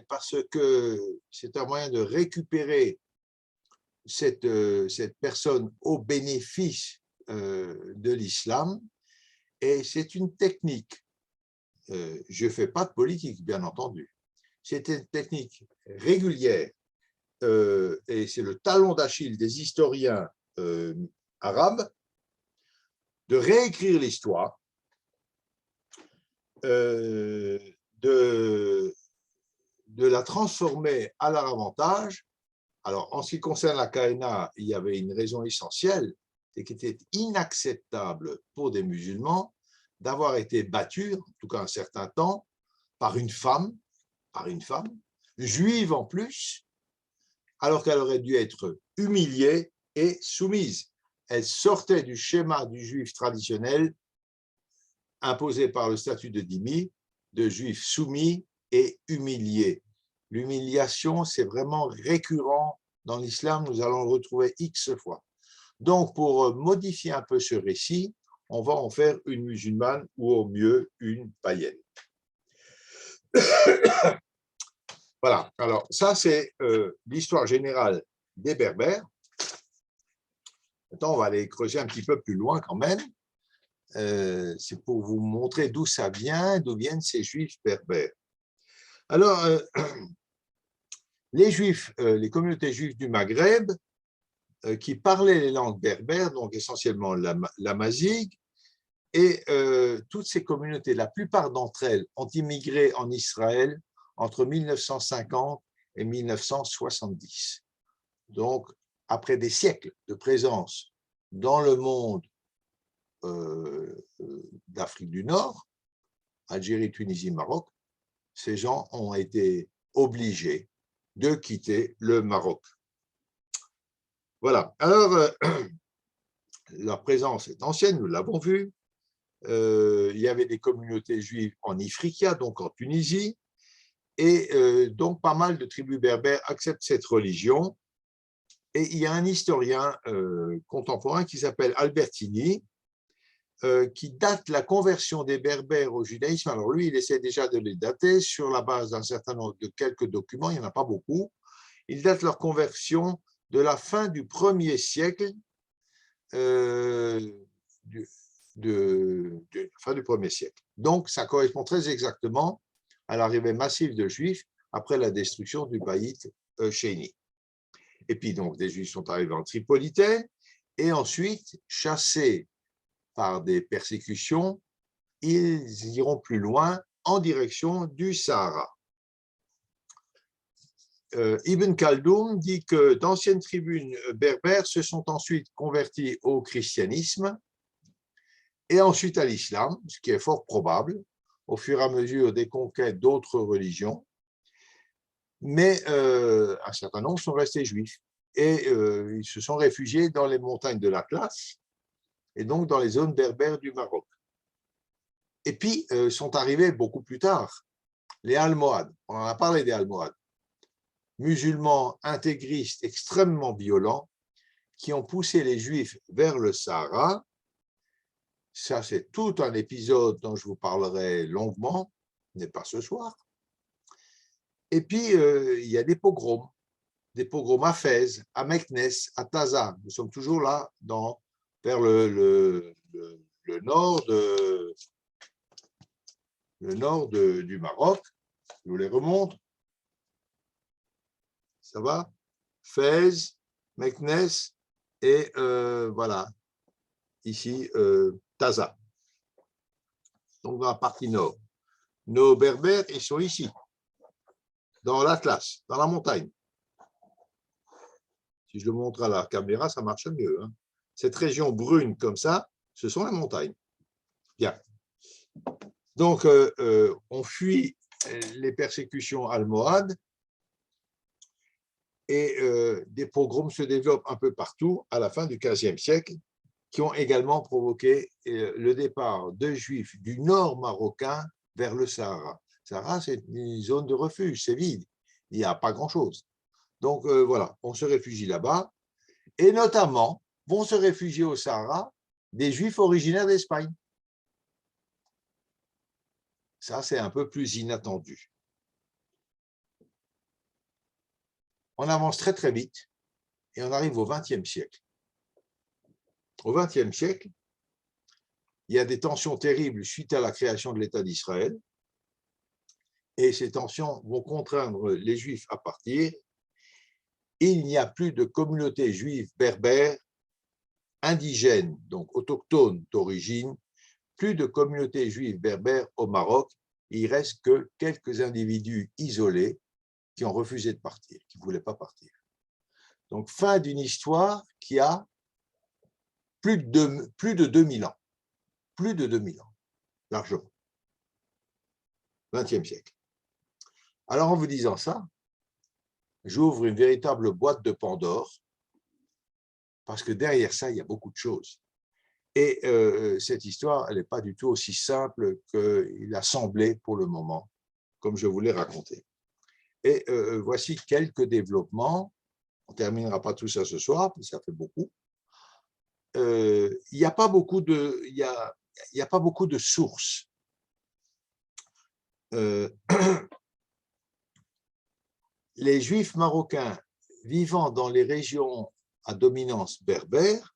Parce que c'est un moyen de récupérer cette personne au bénéfice de l'islam, et c'est une technique. Je ne fais pas de politique, bien entendu. C'est une technique régulière et c'est le talon d'Achille des historiens arabes de réécrire l'histoire, de la transformer à leur avantage. Alors, en ce qui concerne la Kaïna, il y avait une raison essentielle, c'est qu'il était inacceptable pour des musulmans d'avoir été battus, en tout cas un certain temps, par une femme, juive en plus, alors qu'elle aurait dû être humiliée et soumise. Elle sortait du schéma du juif traditionnel imposé par le statut de dhimmi, de juif soumis et humilié. L'humiliation, c'est vraiment récurrent dans l'islam, nous allons le retrouver X fois. Donc, pour modifier un peu ce récit, on va en faire une musulmane ou au mieux une païenne. Voilà, alors ça c'est l'histoire générale des Berbères. Maintenant, on va aller creuser un petit peu plus loin quand même. C'est pour vous montrer d'où ça vient, d'où viennent ces juifs berbères. Alors, les juifs, les communautés juives du Maghreb, qui parlaient les langues berbères, donc essentiellement l'amazigh, et toutes ces communautés, la plupart d'entre elles, ont immigré en Israël entre 1950 et 1970. Donc, après des siècles de présence dans le monde d'Afrique du Nord, Algérie, Tunisie, Maroc, ces gens ont été obligés de quitter le Maroc. Voilà. Alors, leur présence est ancienne, nous l'avons vu. Il y avait des communautés juives en Ifriqiya, donc en Tunisie, et donc pas mal de tribus berbères acceptent cette religion. Et il y a un historien contemporain qui s'appelle Albertini, qui date la conversion des Berbères au judaïsme. Alors lui, il essaie déjà de les dater sur la base d'un certain nombre de quelques documents, il n'y en a pas beaucoup. Il date leur conversion de la fin du 1er siècle, fin du 1er siècle. Donc, ça correspond très exactement à l'arrivée massive de Juifs après la destruction du Baït Chéni. Et puis, donc, des Juifs sont arrivés en Tripolitaine et ensuite, chassés par des persécutions, ils iront plus loin en direction du Sahara. Ibn Khaldoun dit que d'anciennes tribus berbères se sont ensuite converties au christianisme et ensuite à l'islam, ce qui est fort probable, au fur et à mesure des conquêtes d'autres religions, mais un certain nombre sont restés juifs et ils se sont réfugiés dans les montagnes de l'Atlas et donc dans les zones berbères du Maroc. Et puis sont arrivés beaucoup plus tard les Almohades. On en a parlé des Almohades, musulmans intégristes extrêmement violents qui ont poussé les Juifs vers le Sahara. Ça, c'est tout un épisode dont je vous parlerai longuement, mais pas ce soir. Et puis, il y a des pogroms à Fès, à Meknès, à Taza. Nous sommes toujours là, vers le nord, du Maroc. Je vous les remonte. Ça va? Fès, Meknès et voilà, ici, Taza. Donc, dans la partie nord. Nos Berbères, ils sont ici, dans l'Atlas, dans la montagne. Si je le montre à la caméra, ça marche mieux. Hein. Cette région brune comme ça, ce sont les montagnes. Bien. Donc, on fuit les persécutions almohades et des pogroms se développent un peu partout à la fin du XVe siècle, qui ont également provoqué le départ de Juifs du nord marocain vers le Sahara. Sahara, c'est une zone de refuge, c'est vide, il n'y a pas grand-chose. Donc voilà, on se réfugie là-bas, et notamment vont se réfugier au Sahara des Juifs originaires d'Espagne. Ça, c'est un peu plus inattendu. On avance très très vite et on arrive au XXe siècle. Au XXe siècle, il y a des tensions terribles suite à la création de l'État d'Israël, et ces tensions vont contraindre les Juifs à partir. Il n'y a plus de communauté juive berbère indigène, donc autochtone d'origine, plus de communauté juive berbère au Maroc. Il ne reste que quelques individus isolés qui ont refusé de partir, qui ne voulaient pas partir. Donc, fin d'une histoire qui a plus de 2000 ans. Plus de 2000 ans, largement. 20e siècle. Alors, en vous disant ça, j'ouvre une véritable boîte de Pandore, parce que derrière ça, il y a beaucoup de choses. Et cette histoire, elle n'est pas du tout aussi simple qu'il a semblé pour le moment, comme je vous l'ai raconté. Et voici quelques développements. On ne terminera pas tout ça ce soir, mais ça fait beaucoup. Il n'y a pas beaucoup de, il y a pas beaucoup de sources. Les Juifs marocains vivant dans les régions à dominance berbère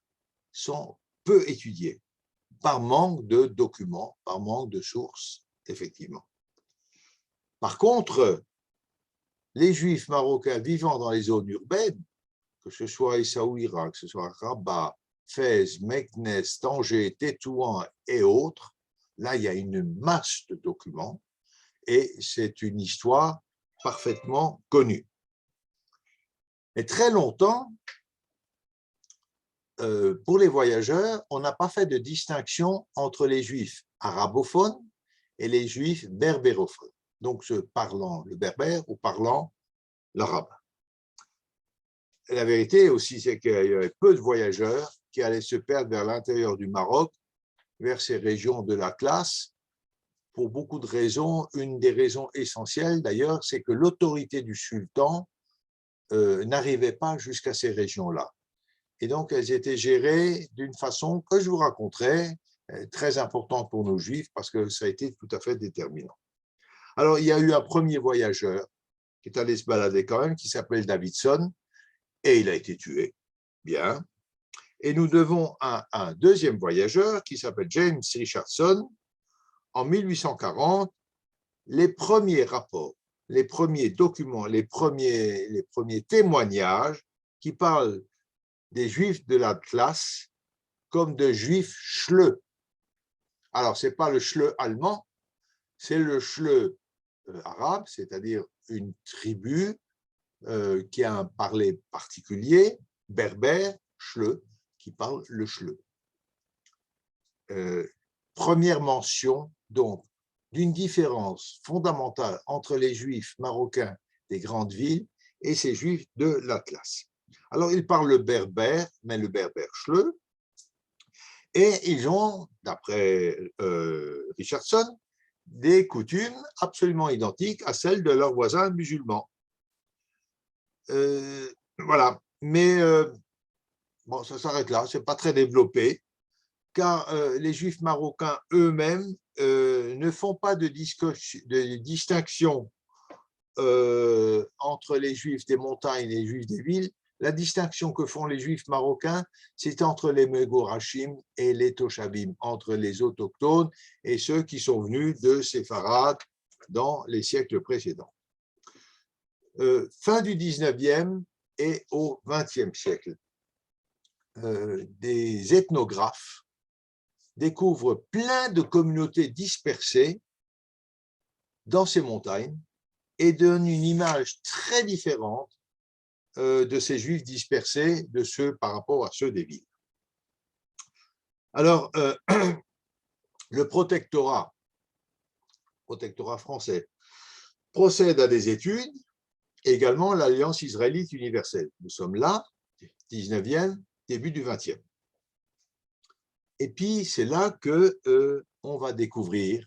sont peu étudiés, par manque de documents, par manque de sources, effectivement. Par contre, les Juifs marocains vivant dans les zones urbaines, que ce soit Essaouira, que ce soit Rabat, Fès, Meknès, Tanger, Tétouan et autres, là, il y a une masse de documents et c'est une histoire parfaitement connue. Et très longtemps, pour les voyageurs, on n'a pas fait de distinction entre les Juifs arabophones et les Juifs berbérophones, donc ceux parlant le berbère ou parlant l'arabe. La vérité aussi, c'est qu'il y avait peu de voyageurs qui allaient se perdre vers l'intérieur du Maroc, vers ces régions de l'Atlas, pour beaucoup de raisons. Une des raisons essentielles, d'ailleurs, c'est que l'autorité du sultan n'arrivait pas jusqu'à ces régions-là. Et donc, elles étaient gérées d'une façon que je vous raconterai, très importante pour nos Juifs, parce que ça a été tout à fait déterminant. Alors, il y a eu un premier voyageur qui est allé se balader quand même, qui s'appelle Davidson, et il a été tué. Bien. Et nous devons à un deuxième voyageur qui s'appelle James Richardson, en 1840, les premiers rapports, les premiers documents, les premiers témoignages qui parlent des Juifs de l'Atlas comme de Juifs schleux. Alors, ce n'est pas le schleu allemand, c'est le schleu arabe, c'est-à-dire une tribu qui a un parler particulier, berbère, schleu, qui parle le schleu. Première mention, donc, d'une différence fondamentale entre les Juifs marocains des grandes villes et ces Juifs de l'Atlas. Alors, ils parlent le berbère, mais le berbère schleu, et ils ont, d'après Richardson, des coutumes absolument identiques à celles de leurs voisins musulmans. Voilà, mais bon, ça s'arrête là, ce n'est pas très développé, car les Juifs marocains eux-mêmes ne font pas de distinction entre les Juifs des montagnes et les Juifs des villes. La distinction que font les Juifs marocains, c'est entre les Megorachim et les Toshabim, entre les autochtones et ceux qui sont venus de Séfarad dans les siècles précédents. Fin du 19e et au 20e siècle, des ethnographes découvrent plein de communautés dispersées dans ces montagnes et donnent une image très différente de ces Juifs dispersés de ceux par rapport à ceux des villes. Alors, le protectorat français procède à des études, et également l'Alliance israélite universelle. Nous sommes là, 19e, début du 20e. Et puis, c'est là qu'on va découvrir,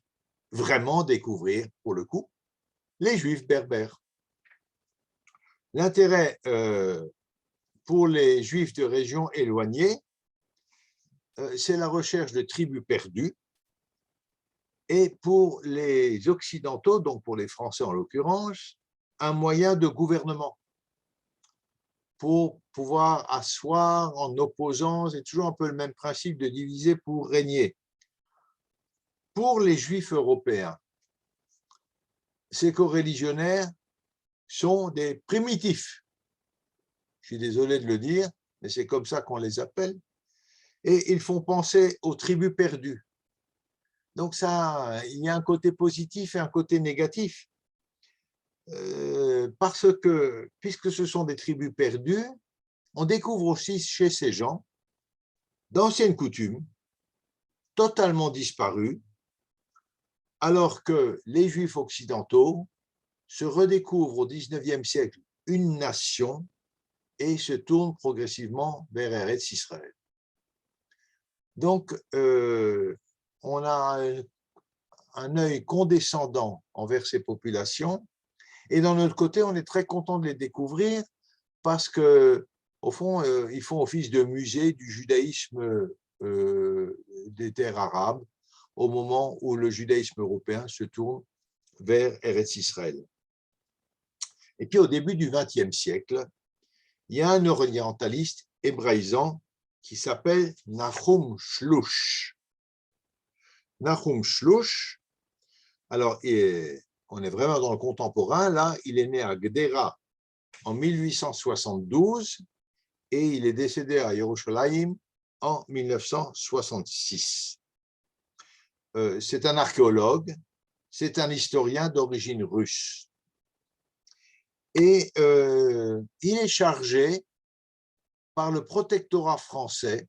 vraiment découvrir, pour le coup, les Juifs berbères. L'intérêt pour les Juifs de régions éloignées, c'est la recherche de tribus perdues. Et pour les Occidentaux, donc pour les Français en l'occurrence, un moyen de gouvernement pour pouvoir asseoir en opposant, c'est toujours un peu le même principe de diviser pour régner. Pour les Juifs européens, ces coreligionnaires sont des primitifs. Je suis désolé de le dire, mais c'est comme ça qu'on les appelle. Et ils font penser aux tribus perdues. Donc ça, il y a un côté positif et un côté négatif. Parce que, puisque ce sont des tribus perdues, on découvre aussi chez ces gens d'anciennes coutumes totalement disparues, alors que les Juifs occidentaux se redécouvrent au XIXe siècle une nation et se tournent progressivement vers Eretz Israël. Donc, on a un œil condescendant envers ces populations, et d'un autre côté, on est très content de les découvrir parce que, au fond, ils font office de musée du judaïsme des terres arabes au moment où le judaïsme européen se tourne vers Eretz Israël. Et puis, au début du XXe siècle, il y a un orientaliste hébraïsant qui s'appelle Nahum Shlush. Nahum Shlush, alors, on est vraiment dans le contemporain, là, il est né à Gdera en 1872 et il est décédé à Yerushalayim en 1966. C'est un archéologue, c'est un historien d'origine russe. Et il est chargé par le protectorat français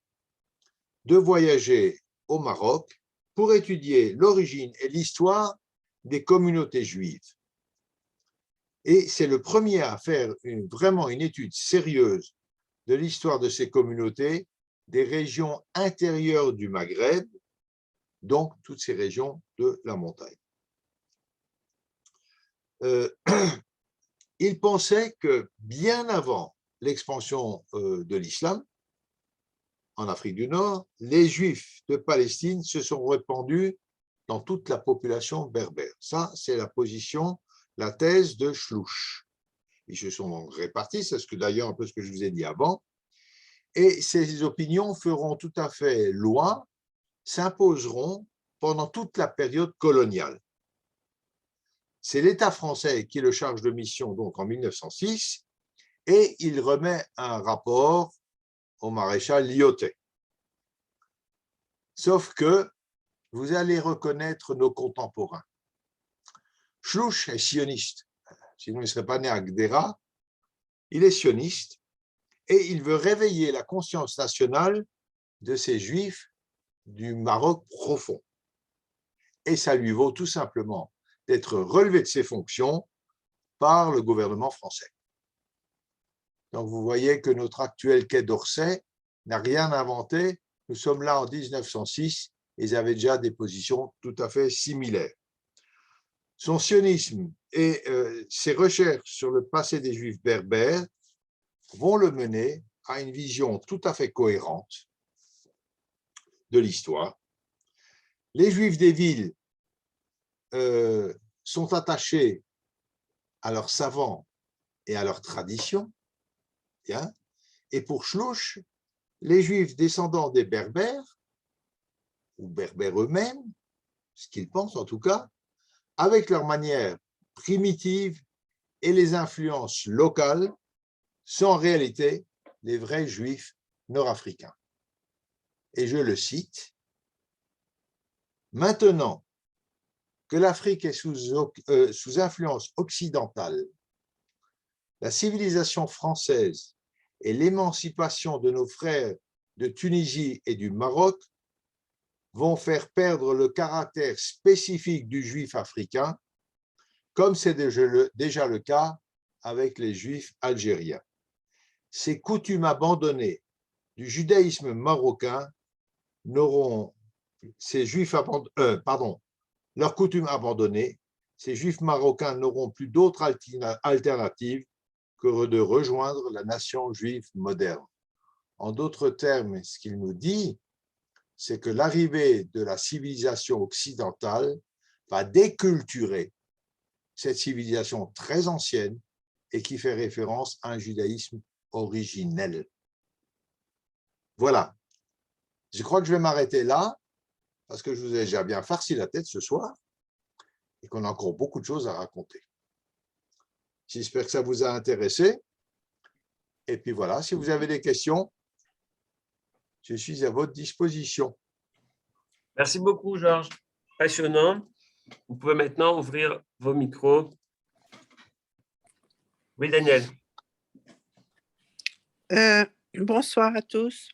de voyager au Maroc pour étudier l'origine et l'histoire des communautés juives. Et c'est le premier à faire vraiment une étude sérieuse de l'histoire de ces communautés des régions intérieures du Maghreb, donc toutes ces régions de la montagne. Il pensait que bien avant l'expansion de l'islam en Afrique du Nord, les Juifs de Palestine se sont répandus dans toute la population berbère. Ça, c'est la position, la thèse de Shlush. Ils se sont donc répartis, c'est d'ailleurs un peu ce que je vous ai dit avant, et ces opinions feront tout à fait loi, s'imposeront pendant toute la période coloniale. C'est l'État français qui le charge de mission donc en 1906 et il remet un rapport au maréchal Lyautey. Sauf que vous allez reconnaître nos contemporains. Shlush est sioniste, sinon il ne serait pas né à Gdera. Il est sioniste et il veut réveiller la conscience nationale de ces Juifs du Maroc profond. Et ça lui vaut tout simplement d'être relevé de ses fonctions par le gouvernement français. Donc vous voyez que notre actuel Quai d'Orsay n'a rien inventé. Nous sommes là en 1906 et ils avaient déjà des positions tout à fait similaires. Son sionisme et ses recherches sur le passé des Juifs berbères vont le mener à une vision tout à fait cohérente de l'histoire. Les Juifs des villes sont attachés à leurs savants et à leurs traditions. Et pour Shlush, les Juifs descendants des Berbères, ou Berbères eux-mêmes, ce qu'ils pensent en tout cas, avec leur manière primitive et les influences locales, sont en réalité les vrais Juifs nord-africains. Et je le cite, « Maintenant que l'Afrique est sous influence occidentale, la civilisation française et l'émancipation de nos frères de Tunisie et du Maroc vont faire perdre le caractère spécifique du juif africain, comme c'est déjà le cas avec les juifs algériens. Ces coutumes abandonnées du judaïsme marocain n'auront, leurs coutumes abandonnées, ces juifs marocains n'auront plus d'autre alternative que de rejoindre la nation juive moderne. » En d'autres termes, ce qu'il nous dit, c'est que l'arrivée de la civilisation occidentale va déculturer cette civilisation très ancienne et qui fait référence à un judaïsme originel. Voilà. Je crois que je vais m'arrêter là parce que je vous ai déjà bien farci la tête ce soir et qu'on a encore beaucoup de choses à raconter. J'espère que ça vous a intéressé. Et puis voilà, si vous avez des questions, je suis à votre disposition. Merci beaucoup, Georges. Passionnant. Vous pouvez maintenant ouvrir vos micros. Oui, Daniel. Bonsoir à tous.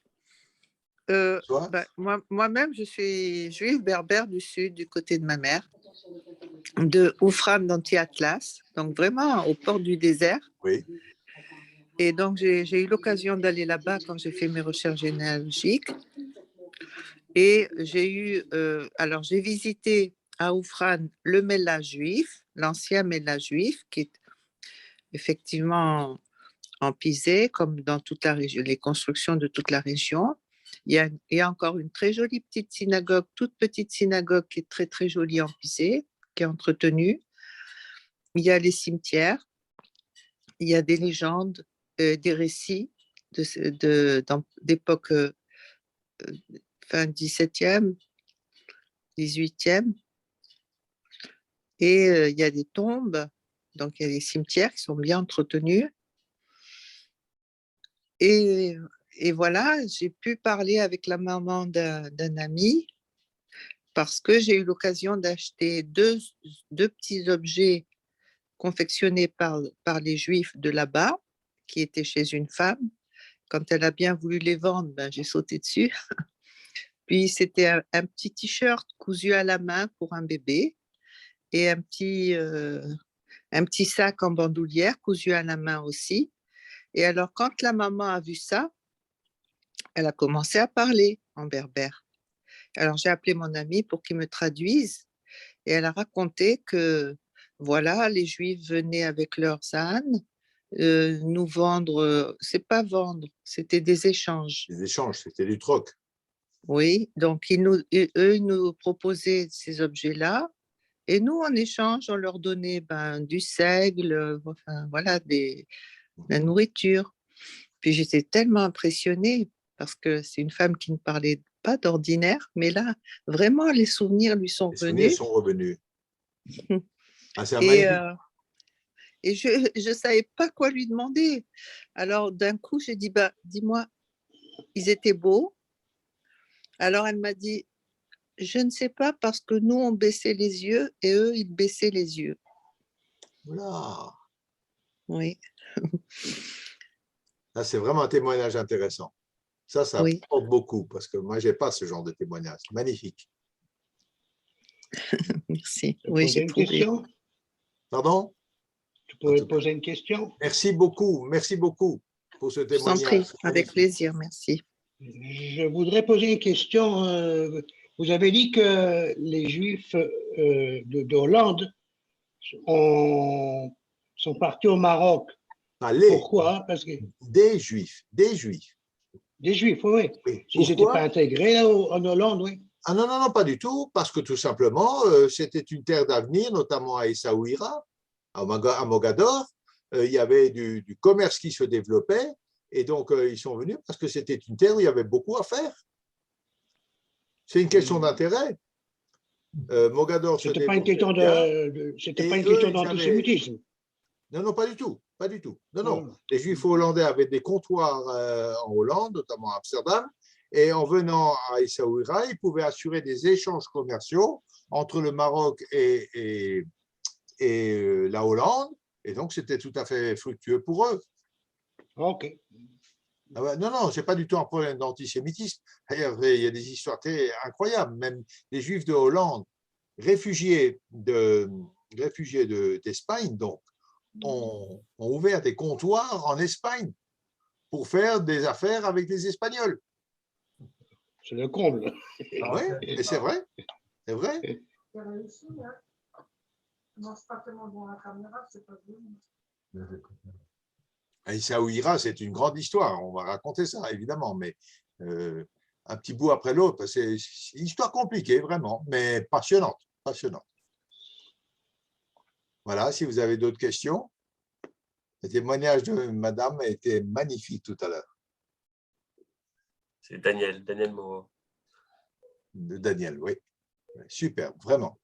Moi-même, je suis juive berbère du sud, du côté de ma mère, de Oufram d'Anti-Atlas, donc vraiment au port du désert. Oui. Et donc, j'ai eu l'occasion d'aller là-bas quand j'ai fait mes recherches généalogiques. Et alors j'ai visité à Oufran le Mella juif, l'ancien Mella juif, qui est effectivement en pisé, comme dans toute la région, les constructions de toute la région. Il y a encore une très jolie petite synagogue, toute petite synagogue qui est très, très jolie en pisé, qui est entretenue. Il y a les cimetières, il y a des légendes, des récits d'époque fin 17e, 18e. Et il y a des tombes, donc il y a des cimetières qui sont bien entretenus. Et voilà, j'ai pu parler avec la maman d'un ami parce que j'ai eu l'occasion d'acheter deux petits objets confectionnés par les Juifs de là-bas, qui étaient chez une femme. Quand elle a bien voulu les vendre, ben, j'ai sauté dessus. Puis c'était un petit t-shirt cousu à la main pour un bébé et un petit sac en bandoulière cousu à la main aussi. Et alors, quand la maman a vu ça, elle a commencé à parler en berbère. Alors, j'ai appelé mon amie pour qu'il me traduise et elle a raconté que, voilà, les Juifs venaient avec leurs ânes nous vendre, c'est pas vendre, c'était des échanges. Les échanges, c'était du troc. Oui, donc eux, ils nous proposaient ces objets-là et nous, en échange, on leur donnait du seigle, enfin, voilà, de la nourriture. Puis j'étais tellement impressionnée parce que c'est une femme qui ne parlait pas d'ordinaire, mais là, vraiment, les souvenirs lui sont Les souvenirs venus. sont revenus. Ah, c'est un Et, magnifique. et je ne savais pas quoi lui demander. Alors, d'un coup, j'ai dit, dis-moi, ils étaient beaux. Alors, elle m'a dit, je ne sais pas parce que nous, on baissait les yeux et eux, ils baissaient les yeux. Voilà. Oui, Là, c'est vraiment un témoignage intéressant. Ça oui. apporte beaucoup parce que moi, je n'ai pas ce genre de témoignage. Magnifique. Merci. Tu peux Oui, poser j'ai une trouvé. question? Pardon? Tu pourrais poser une question? Merci beaucoup pour ce Je vous en témoignage. prie, avec plaisir, merci. Je voudrais poser une question. Vous avez dit que les Juifs de Hollande sont partis au Maroc. Allez, Pourquoi? Parce que des Juifs. des Juifs, oui. Oui. S'ils n'étaient pas intégrés là, en Hollande, oui. Ah non, non, non, pas du tout, parce que tout simplement, c'était une terre d'avenir, notamment à Essaouira, à Mogador. Il y avait du commerce qui se développait, et donc ils sont venus parce que c'était une terre où il y avait beaucoup à faire. C'est une question d'intérêt. Mogador se C'était pas une question c'était pas une question d'antisémitisme. Non, non, pas du tout, pas du tout. Non, non. Mm. Les Juifs hollandais avaient des comptoirs en Hollande, notamment à Amsterdam, et en venant à Essaouira, ils pouvaient assurer des échanges commerciaux entre le Maroc et la Hollande, et donc c'était tout à fait fructueux pour eux. OK. Ah ouais, non, non, ce n'est pas du tout un problème d'antisémitisme. D'ailleurs, il y a des histoires très incroyables. Même les Juifs de Hollande, réfugiés d'Espagne, donc, ont ouvert des comptoirs en Espagne pour faire des affaires avec les Espagnols. C'est le comble. Ah oui, et c'est vrai, c'est vrai. Essaouira, c'est une grande histoire, on va raconter ça évidemment, mais un petit bout après l'autre, c'est une histoire compliquée vraiment, mais passionnante, passionnante. Voilà, si vous avez d'autres questions. Le témoignage de madame était magnifique tout à l'heure. C'est Daniel Moreau. De Daniel, oui. Super, vraiment.